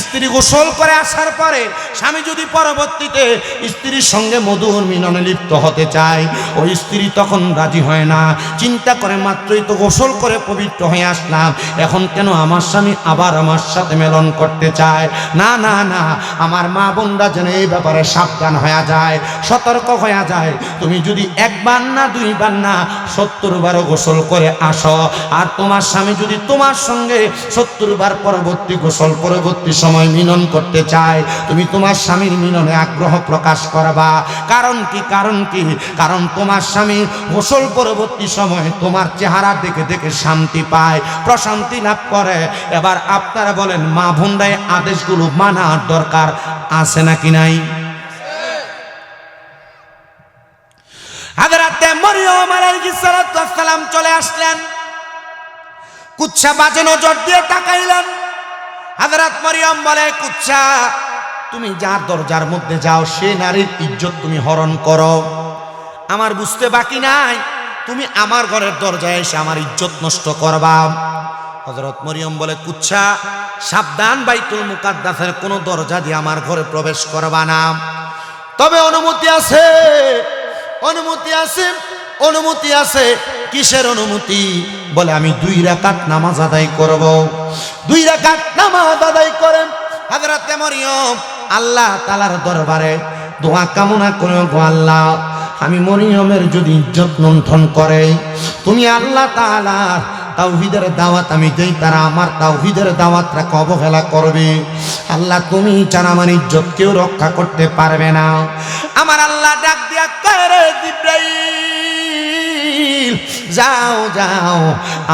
স্ত্রী গোসল করে আসার পরে স্বামী যদি পরবর্তীতে স্ত্রীর সঙ্গে মধুর মিলনে লিপ্ত হতে চায়, ওই স্ত্রী তখন রাজি হয় না, চিন্তা করে মাত্রই তো গোসল করে পবিত্র হয়ে আসলাম, এখন কেন আমার স্বামী আবার আমার সাথে মিলন করতে চায়? না না না, আমার মা বোনরা যেন এই ব্যাপারে সাবধান হয়ে যায়, সতর্ক হয়ে যায়। তুমি যদি একবার না, দুইবার না, 70 বারও গোসল করে আসো, আর তোমার স্বামী যদি তোমার সঙ্গে 70 বার পরবর্তী গোসল পরবর্তী সময় মিলন করতে চায়, তুমি তোমার স্বামীর মিলনে আগ্রহ প্রকাশ করবা। কারণ কি? কারণ কি? কারণ তোমার স্বামী গোসল পরবর্তী সময় তোমার চেহারা দেখে দেখে শান্তি পায়, প্রশান্তি লাভ করে। এবার আপনারা বলেন, মা বোনরাই আদেশগুলো মানার দরকার আছে নাকি নাই? হযরত মরিয়ম আলাইহিস সালাতু ওয়াস সালাম চলে আসলেন, কুচ্ছা বাজে নজর দিয়ে তাকাইলেন। হযরত মরিয়ম বলে, কুচ্ছা তুমি যার দরজার মধ্যে যাও সে নারীর ইজ্জত তুমি হরণ করো, আমার বুঝতে বাকি নাই তুমি আমার ঘরের দরজায় এসে আমার ইজ্জত নষ্ট করবা। হযরত মরিয়ম বলে, কুচ্ছা সাবধান, বাইতুল মুকাদ্দাসের কোনো দরজা দিয়ে আমার ঘরে প্রবেশ করবা না, তবে অনুমতি আছে, অনুমতি আছে, অনুমতি আছে। কিসের অনুমতি? বলে আমি 2 রাকাত নামাজ আদায় করব। 2 রাকাত নামাজ আদায় করেন হযরত মরিয়ম আল্লাহ তাআলার দরবারে দোয়া কামনা করে, গো আল্লাহ, আমি মরিয়মের যদি ইজ্জত লুণ্ঠন করে, তুমি আল্লাহ তাআলার তাওহীদের দাওয়াত আমি দেই, তারা আমার তাওহীদের দাওয়াতটাকে অবহেলা করবে, আল্লাহ তুমি ছাড়া আমার ইজ্জত কেউ রক্ষা করতে পারবে না। আমার আল্লাহ ডাক দিয়া কয়, রে জিবরাইল, যাও যাও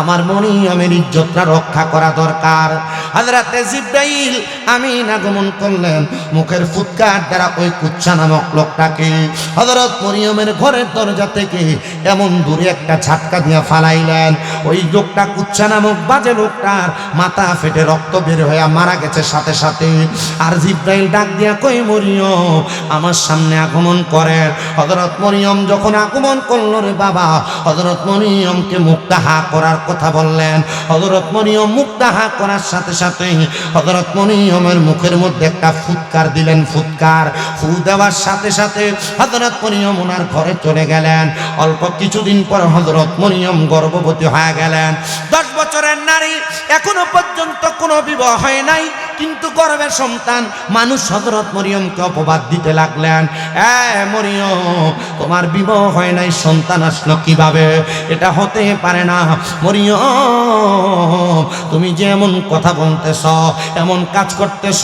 আমার মরিয়মের ইজ্জতটা রক্ষা করা দরকার। হযরতে জিবরাইল আমিন আগমন করলেন, মুখের ফুৎকার দ্বারা ওই কুচ্ছা নামক লোকটাকে হযরত মরিয়মের ঘরের দরজা থেকে এমন দূরে একটা ঝাটকা দিয়ে ফালাইলেন। ওই লোকটা কুচ্ছা নামক বাজে লোকটার মাথা ফেটে রক্ত বের হয়ে মারা গেছে সাথে সাথে। আর জিবরাইল ডাক দিয়া কই মরিয়ম আমার সামনে আগমন করে। হযরত মরিয়ম যখন আগমন করলো রে বাবা, হযরত মরিয়মকে মুখটা হা করার কথা বললেন। হযরত মরিয়ম মুখটা হা করার সাথে সাথে হযরত মরিয়মের মুখের মধ্যে একটা ফুৎকার দিলেন। ফুৎকার ফু দেওয়ার সাথে সাথে হযরত মরিয়ম ওনার ঘরে চলে গেলেন। অল্প কিছুদিন পর হযরত মরিয়ম গর্ভবতী হয়ে গেলেন। 10 বছরের নারী, এখনো পর্যন্ত কোনো বিবাহ হয় নাই, কিন্তু গর্ভে সন্তান। মানুষ হযরত মরিয়মকে অপবাদ দিতে লাগলেন, মরিয়ম তোমার বিবাহ হয় নাই, সন্তান আসলো কিভাবে? এটা হতে পারে না। মরিয়ম তুমি যে এমন কথা বলতেছ, এমন কাজ করতেছ,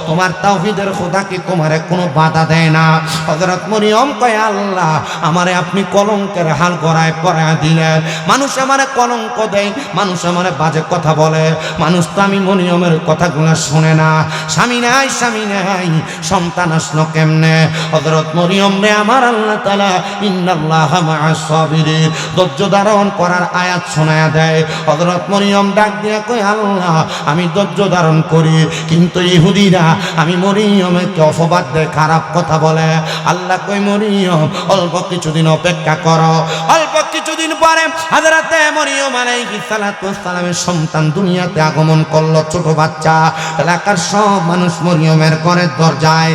তোমার তাওহীদের খোদা কি তোমারে কোনো বাধা দেয় না? হযরত মরিয়ম কয় আল্লাহ আমারে আপনি কলঙ্কের হাল গড়ায় পড়ায় দিলেন। মানুষ আমারে কলঙ্ক দেয়, মানুষ আমারে বাজে কথা বলে, মানুষ তো আমি মরিয়মের কথাগুলো শুনে না। স্বামী নাই, স্বামী নাই, সন্তান আসলো কেমনে? হযরত মরিয়ম রে আমার আল্লাহ তাআলা ইন্নাল্লাহা মা'আস সাবিরিন ধৈর্য ধারণ করার আয়াত শোনায়া দেয়। হযরত মরিয়ম ডাক দিয়া কয় আল্লাহ আমি ধৈর্য ধারণ করি, কিন্তু ইহুদিরা আমি মরিয়মকে অপবাদ দেয়, খারাপ কথা বলে। আল্লাহ কই মরিয়ম অল্প কিছুদিন অপেক্ষা করো। অল্প কিছুদিন পরে হযরতে মরিয়ম আলাইহিস সালাতু ওয়াস সালামের সন্তান দুনিয়াতে আগমন করলো, ছোট বাচ্চা। এলাকার সব মানুষ মরিয়মের ঘরের দরজায়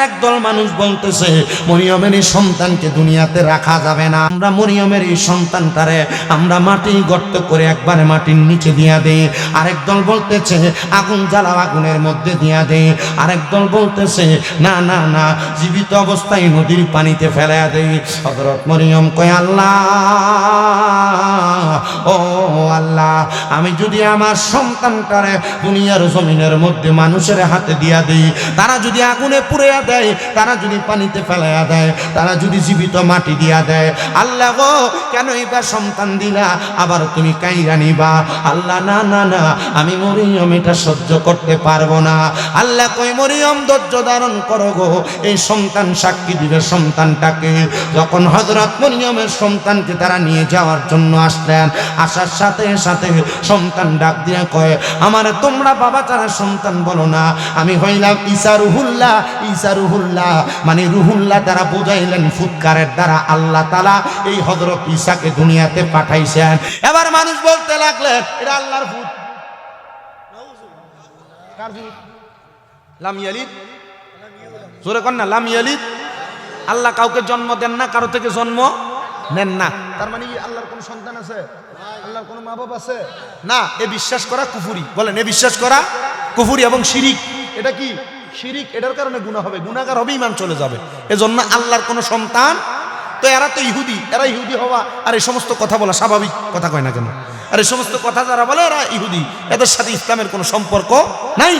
একদল মানুষ বলতেছে মরিয়মের এই সন্তানকে দুনিয়াতে রাখা যাবে না, আমরা মরিয়মের এই সন্তানটারে আমরা মাটি গর্ত করে একবারে মাটির নিচে দিয়া দেই। আরেক দল বলতেছে আগুন জ্বালাও, আগুনের মধ্যে দিয়া দেই। আরেক দল বলতেছে না না না, জীবিত অবস্থায় নদীর পানিতে ফেলা দেই। হযরত মরিয়ম কয় আল্লাহ, ও আল্লাহ, আমি যদি আমার সন্তানটারে দুনিয়ার জমিনের মধ্যে মানুষের হাতে দিয়া দেই, তারা যদি আগুনে পুড়িয়া দেয়, তারা যদি পানিতে ফেলাইয়া দেয়, তারা যদি জীবিত মাটি দিয়া দেয়, আল্লাহ গো কেন এবার সন্তান দিলা, আবার তুমি কাইরা নিবা? আল্লাহ না না না, আমি মরিয়ম এটা সহ্য করতে পারবো না। আল্লাহ কই মরিয়ম ধৈর্য ধারণ করো গো, এই সন্তান সাক্ষী দিবে সন্তানটাকে। যখন হযরত মরিয়মের সন্তানকে তারা নিয়ে যাওয়ার জন্য আসলেন, আসার সাথে সাথে সন্তান ডাক দিয়ে কয় আমারে তোমরা বাবা ছাড়া সন্তান বলো না, আমি হইলাম ঈসা রুহুল্লাহ। ঈসা রুহুল্লাহ মানে রুহুল্লাহ দ্বারা বোঝাইলেন ফুৎকারের দ্বারা আল্লাহ তাআলা এই হযরত ঈসাকে দুনিয়াতে পাঠাইছেন। এবার মানুষ বলতে লাগলেন এটা আল্লাহর ফুৎ। কার ফুৎ? লাম ইয়ালিদ, জোরে কর না, লাম ইয়ালিদ। আল্লাহ কাউকে জন্ম দেন না, কারো থেকে জন্ম নেন না। তার মানে আল্লাহর কোন সন্তান আছে? আল্লাহর কোন মা বাবা আছে? না। এ বিশ্বাস করা কুফরি। বলেন এ বিশ্বাস করা কুফরি এবং শিরিক। এটা কি শিরিক? এটার কারণে গুনাহ হবে, গুনাহগার হবে, ঈমান চলে যাবে। এজন্য আল্লাহর কোন সন্তান, তো এরা তো ইহুদি, এরা ইহুদি হওয়া আর এই সমস্ত কথা বলা স্বাভাবিক কথা কয় না কেন? আর এই সমস্ত কথা যারা বলে এরা ইহুদি, এদের সাথে ইসলামের কোনো সম্পর্ক নাই।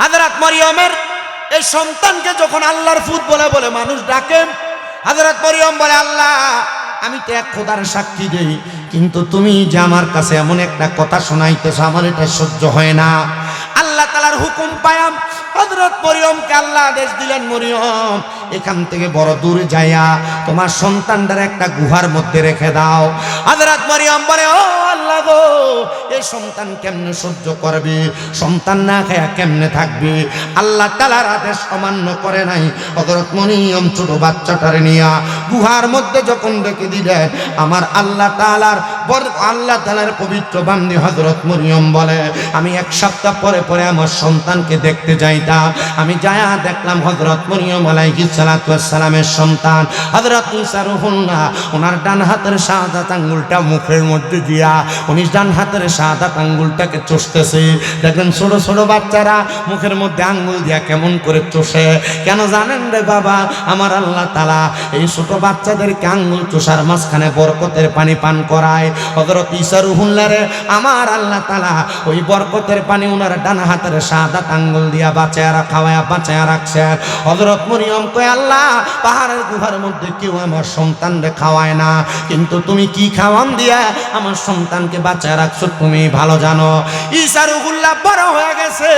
হযরত মরিয়মের এই সন্তানকে যখন আল্লাহর ফুত বলে বলে মানুষ ডাকে, হযরত মরিয়ম বলে আল্লাহ আমি তো এক খোদার সাক্ষী দেই, কিন্তু তুমি যে আমার কাছে এমন একটা কথা শোনাইতেছ আমার এটা সহ্য হয় না। আল্লাহ তাআলার হুকুম পায়াম হযরত মরিয়মকে আল্লাহ আদেশ দিলেন মরিয়ম এখান থেকে বড় দূরে যাইয়া তোমার সন্তানটার একটা গুহার মধ্যে রেখে দাও। হযরত মরিয়ম বলে ও আল্লাহ গো, এই সন্তান কেমনে সহ্য করবে? সন্তান না খায়া কেমনে থাকবে? আল্লাহ তাআলার আদেশ অমান্য করে নাই। হযরত মরিয়ম ছোট বাচ্চাটারে নিয়া গুহার মধ্যে যখন রেখে দিলেন, আমার আল্লাহ তাআলার পবিত্র বান্দী হযরত মরিয়ম বলে আমি এক সপ্তাহ পরে পরে আমার সন্তানকে দেখতে যাইতাম। আমি যায়া দেখলাম হযরত মরিয়ম আলাইহিস সালাতু ওয়াস সালামের সন্তান হযরত ঈসা রুহুল্লাহ ওনার ডান হাতের শাহাদাত আঙ্গুলটা মুখের মধ্যে দিয়া উনি ডান হাতের শাহাদাত আঙ্গুলটাকে চষতেছে। দেখেন ছোট ছোট বাচ্চারা মুখের মধ্যে আঙ্গুল দিয়া কেমন করে চষে, কেন জানেন রে বাবা? আমার আল্লাহ তাআলা এই ছোট বাচ্চাদেরকে আঙ্গুল চষার মাঝখানে বরকতের পানি পান করায়। হযরত ঈসা রুহুল্লাহরে আমার আল্লাহ তাআলা ওই বরকতের পানি ওনার ডান হাতের শাহাদাত আঙ্গুল দিয়া বাঁচায়া রাখছে। হযরত মরিয়ম কয় আল্লাহ পাহাড়ের গুহার মধ্যে কেউ আমার সন্তানরে খাওয়ায় না, কিন্তু তুমি কি খাওয়ান দিয়া আমার সন্তানকে বাঁচায় রাখছো তুমি ভালো জানো। ঈসা রুহুল্লাহ বড় হয়ে গেছে,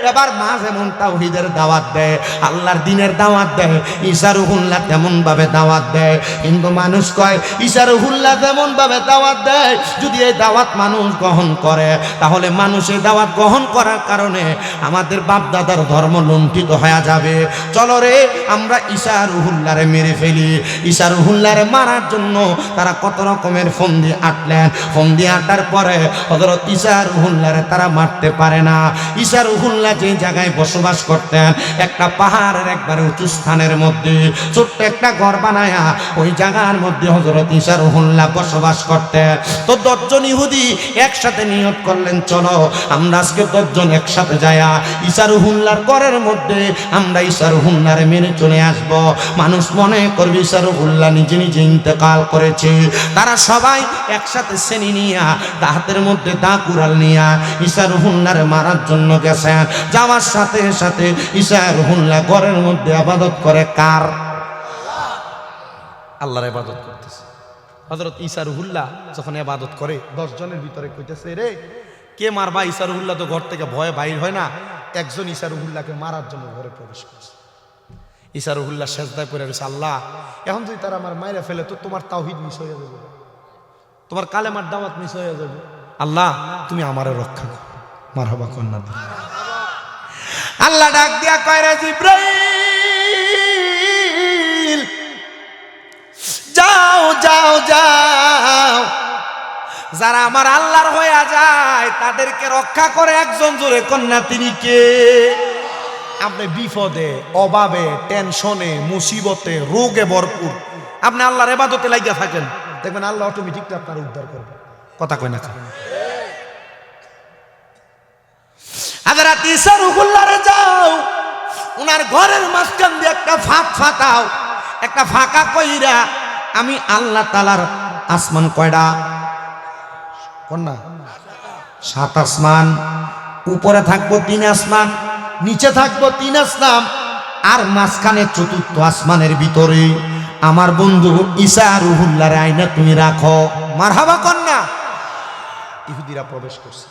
এবার মা যেমন তাওহীদের দাওয়াত দেয়, আল্লাহর দ্বীনের দাওয়াত দেয়, ঈসা রুহুল্লাহ তেমন ভাবে দাওয়াত দেয়। কিন্তু মানুষ কয় ঈসা রুহুল্লাহ তেমন ভাবে দাওয়াত দেয়, যদি এই দাওয়াত মানুষ গ্রহণ করে তাহলে মানুষ এই দাওয়াত গ্রহণ করার কারণে আমাদের বাপ দাদার ধর্ম লুণ্ঠিত হয়ে যাবে। চলো রে আমরা ঈসা রুহুল্লাহরে মেরে ফেলি। ঈসা রুহুল্লাহরে মারার জন্য তারা কত রকমের ফন্দি আটলেন। ফন্দি আটার পরে হযরত ঈসা রুহুল্লাহরে তারা মারতে পারে না। ঈসা রুহুল্লাহ যে জায়গায় বসবাস করতেন, একটা পাহাড়ের একবারে উঁচু স্থানের মধ্যে ছোট্ট একটা ঘর বানায়া ওই জায়গার মধ্যে হযরত ঈসা রুহুল্লাহ বসবাস করতেন। তো 10 জন ইহুদি একসাথে নিয়ত করলেন, চলো আমরা আজকে 10 জন একসাথে যায়া ঈসা রুহুল্লাহর ঘরের মধ্যে আমরা ঈসা রুহুল্লাহরে মেনে চলে আসব। মানুষ মনে করবে ঈসা রুহুল্লাহ নিজে নিজে ইন্তেকাল করেছে। তারা সবাই একসাথে শ্রেণী নিয়া হাতের মধ্যে দা কুড়াল নিয়া ঈসা রুহুল্লাহরে মারার জন্য গেছেন। যাওয়ার সাথে সাথে ঈসা রুহুল্লাহ ঘরের মধ্যে ইবাদত করে কার? আল্লাহর ইবাদত করতেছে। হযরত ঈসা রুহুল্লাহ যখন ইবাদত করে 10 জনের ভিতরে কইতেছে, রে কে মারবা? ঈসা রুহুল্লাহ তো ঘর থেকে ভয়ে বাইর হয় না। একজন ঈসা রুহুল্লাহকে মারার জন্য ঘরে প্রবেশ করছে। ঈসা রুহুল্লাহ সেজদায় পড়ে রয়েছে, আল্লাহ এখন যদি তারা আমার মাইরা ফেলে তো তোমার তাওহীদ মিস হয়ে যাবে, তোমার কালেমার দাওয়াত মিস হয়ে যাবে। আল্লাহ তুমি আমারে রক্ষা করো। মারহাবা কন্যা দিন। আল্লাহ ডাক দিয়া কয়, রে জিবরাইল যাও যাও যাও, যারা আমার আল্লাহর হয়ে যায় তাদেরকে রক্ষা করে একজন, জোরে কন্যা তিনি কে? আপনি বিপদে, অভাবে, টেনশনে, মুসিবতে, রোগে ভরপুর আপনি আল্লাহর ইবাদতে লাগিয়া থাকেন, দেখবেন আল্লাহ অটোমেটিক আপনার উদ্ধার করবে। কথা কয় না? হযরত ঈসা রুহুল্লাহরে যাও, উনার ঘরের মাঝখান দিয়ে একটা ফাঁক ফাটাও, একটা ফাঁকা কইরা আমি আল্লাহ তাআলার আসমান কয়টা? কন্যা 7 আসমান। উপরে থাকবো 3 আসমান, নিচে থাকবো 3 আসমান, আর মাঝখানে 4র্থ আসমানের ভিতরে আমার বন্ধু ঈসা রুহুল্লাহরে আইনা তুমি রাখো। মারহাবা কন্যা। ইহুদিরা প্রবেশ করছে।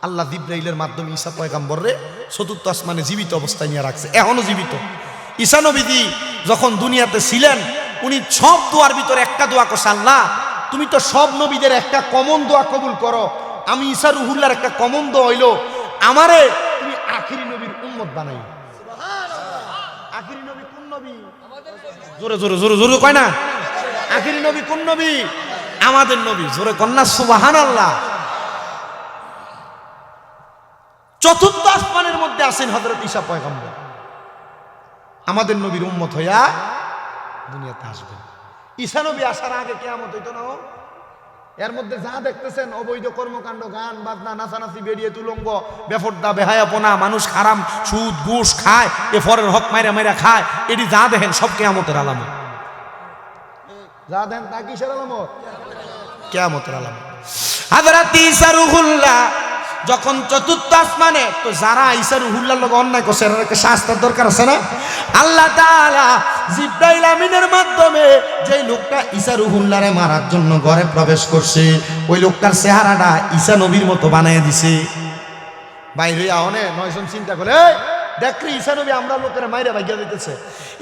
আল্লাহ জিবরাইলের মাধ্যমে ঈসা পয়গম্বররে 4র্থ আসমানে জীবিত অবস্থায় নিয়ে রাখছে, এখনো জীবিত। ঈসা নবীজি যখন দুনিয়াতে ছিলেন উনি সব দোয়ার ভিতরে একটা দোয়া করছে, আল্লাহ তুমি তো সব নবীদের একটা কমন দোয়া কবুল করো, আমি ঈসা রুহুল্লাহর একটা কমন দোয়া হইল, আমারে তুমি আখিরি নবীর উম্মত বানাই। আখিরি নবী কোন নবী? জোরে জোরে জোরে জোরে কয় না? আখিরি নবী কোন নবী? আমাদের নবী। জোরে কন্যা সুবহানাল্লাহ। 4র্থ আসমানের মধ্যে আছেন হযরত ঈসা পয়গম্বর, আমাদের নবীর উম্মত হইয়া দুনিয়াতে আসবেন। ঈসা নবী আসার আগে কিয়ামত হইতো না? এর মধ্যে যা দেখতেছেন অবৈধ কর্মকাণ্ড, গান বাজনা, নাচানাচি, বেরিয়ে তুলঙ্গ, বেফরদা, বেহায়াপনা, মানুষ হারাম সুদ ঘুষ খায়, এ ফরের হক মাইরা মাইরা খায়, এটি যা দেখেন সব কিয়ামতের আলামত। যা দেখেন তা কিসের আলামত? কিয়ামতের আলামত। হযরত ঈসা রুহুল্লাহ যখন 4র্থ আসমানে, তো যারা ঈসা রুহুল্লাহর লগে অন্যায় করছে এর শাস্তির দরকার আছে না? আল্লাহ তাআলা জিবরাইল আমিনের মাধ্যমে যে লোকটা ঈসা রুহুল্লাহরে মারার জন্য ঘরে প্রবেশ করছে, ওই লোকটার চেহারাটা ঈসা নবীর মতো বানায় দিছে। বাইরে হইয়া অনেক 9 জন চিন্তা করে, দেখলি ঈসা নবী আমরা লোকের মাইরা ভাগিয়া দিতেছে।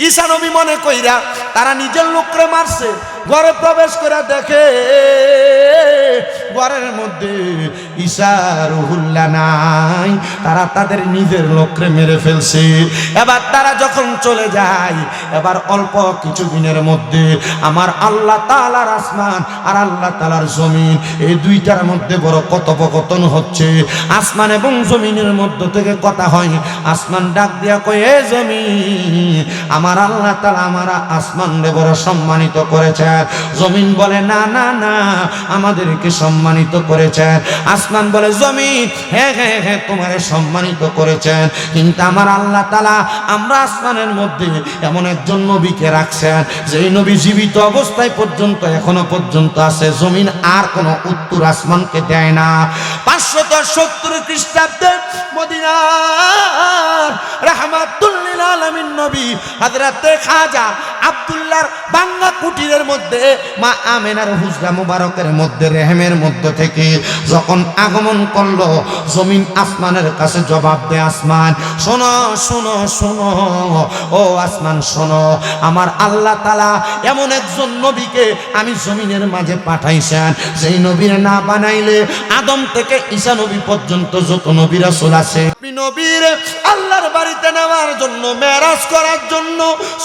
ঈসা নবী মনে কইরা তারা নিজের লোকরে মারছে, ঘরে প্রবেশ করে দেখে ঘরের মধ্যে ঈসা রুহুল্লাহ নাই, তারা তাদের নিজের লোকরে মেরে ফেলছে। এবার তারা যখন চলে যায়, এবার অল্প কিছুদিনের মধ্যে আমার আল্লাহ তাআলার আসমান আর আল্লাহ তাআলার জমিন, এই দুইটার মধ্যে বড় কথোপকথন হচ্ছে। আসমান এবং জমিনের মধ্য থেকে কথা হয়। আসমান ডাক দিয়া কয়, এ জমিন, আমার আল্লাহ তাআলা আমার আসমানকে বড় সম্মানিত করেছে। জমিন বলে, না না না, আমাদেরকে সম্মানিত করেছে। আসমান আসমান বলে জমিন হ্যাঁ হ্যাঁ হ্যাঁ তোমারে সম্মানিত করেছেন, কিন্তু আমার আল্লাহ তাআলা আমরা আসমানের মধ্যে এমন একজন নবীকে রাখছেন যেই নবী জীবিত অবস্থায় পর্যন্ত এখনো পর্যন্ত আছে, জমিন আর কোনো উত্তর আসমানকে দেয় না। 570 খ্রিস্টাব্দে মদিনার রাহমাতুল লিল আলামিন নবী হযরতে খাজা আব্দুল্লাহর বাংলা কুটিরের মধ্যে মা আমেনার হুজরা মুবারকের মধ্যে রেহেমের মধ্য থেকে যখন আগমন করলো, জমিন আসমানের কাছে জবাব দেয়, আসমান শোনো শোনো শোনো, ও আসমান শোনো, আমার আল্লাহ তাআলা এমন একজন নবীকে আমি জমিনের মাঝে পাঠাইছেন যেই নবীর না বানাইলে আদম থেকে ঈসা নবী পর্যন্ত যত নবী রাসূল আছে, নবীর আল্লাহর বাড়িতে নেওয়ার জন্য, মেরাজ করার জন্য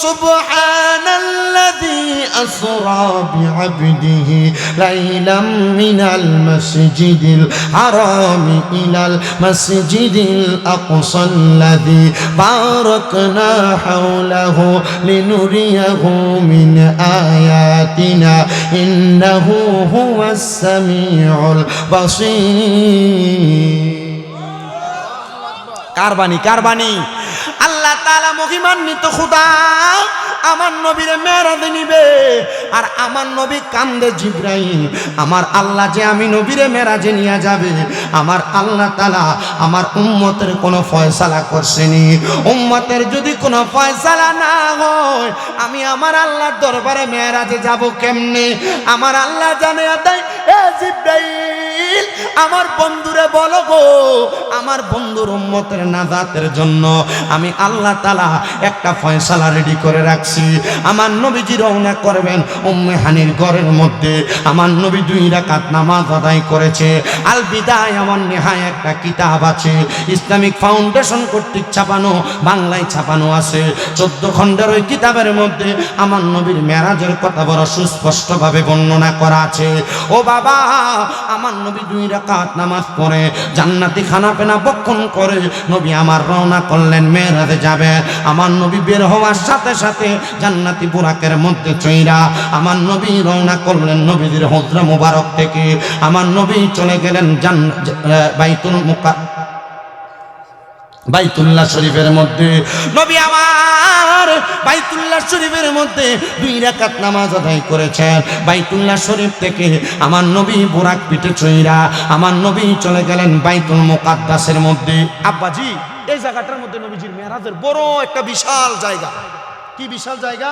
সুবহানাল্লাযী আসরা বিআবদিহি লাইলাম মিনাল মাসজিদিল হারামি ইলাল মাসজিদিল আকসাল্লাযী বারাকনা হাওলাহু লিনুরিয়াহু মিন আয়াতিনা ইন্নাহু হুয়াস সামিউল বাসীর। কারবানি কারবানি আল্লাহ তাআলা মহিমান্বিত খোদা আমার নবীর মেরাজে নিবে, আর আমার নবী কান্দে, জিবরাইল আমার আল্লাহ যে আমি নবীর মেরাজে নিয়ে যাবে, আমার আল্লাহ তাআলা আমার উম্মতের কোনো ফয়সালা করছেনি, উম্মতের যদি কোনো ফয়সালা না হয় আমি আমার আল্লাহর দরবারে মেরাজে যাব কেমনে? আমার আল্লাহ জানে দেয়, এ জিবরাইল আমার বন্ধুরে বলো গো, আমার বন্ধুর উম্মতের নাজাতের জন্য আমি আল্লাহ তাআলা একটা ফয়সালা রেডি করে রাখছি। আমার নবীজি রওনা করবেন উম্মে হানির ঘরের মধ্যে, আমার নবী 2 রাকাত নামাজ আদায় করেছে। আল বিদায়া ওয়ান নিহায়া একটা কিতাব আছে, ইসলামিক ফাউন্ডেশন কর্তৃক ছাপানো, বাংলায় ছাপানো আছে 14 খণ্ডের ওই কিতাবের মধ্যে আমার নবীর মেরাজের কথা বড় সুস্পষ্টভাবে বর্ণনা করা আছে। ও বাবা, আমার নবী 2 রাকাত নামাজ পড়ে জান্নাতি খানাপেনা বক্ষণ করে নবী আমার রওনা করলেন মেরাজে যাবে। আমার নবী বের হওয়ার সাথে সাথে জান্নাতি বুরাকের মধ্যে চইরা আমার নবী রওনা করলেন নবীর হুজরা মুবারক থেকে। আমার নবী চলে গেলেন বাইতুল্লাহ শরীফের মধ্যে। নবী আমার বাইতুল্লাহ শরীফের মধ্যে 2 রাকাত নামাজ আদায় করেছেন। বাইতুল্লাহ শরীফ থেকে আমার নবী বুরাক পিঠে চইরা আমার নবী চলে গেলেন বাইতুল মুকাদ্দাসের মধ্যে। আব্বাজি, এই জায়গাটার মধ্যে নবীজির মেরাজের বড় একটা বিশাল জায়গা। কি বিশাল জায়গা?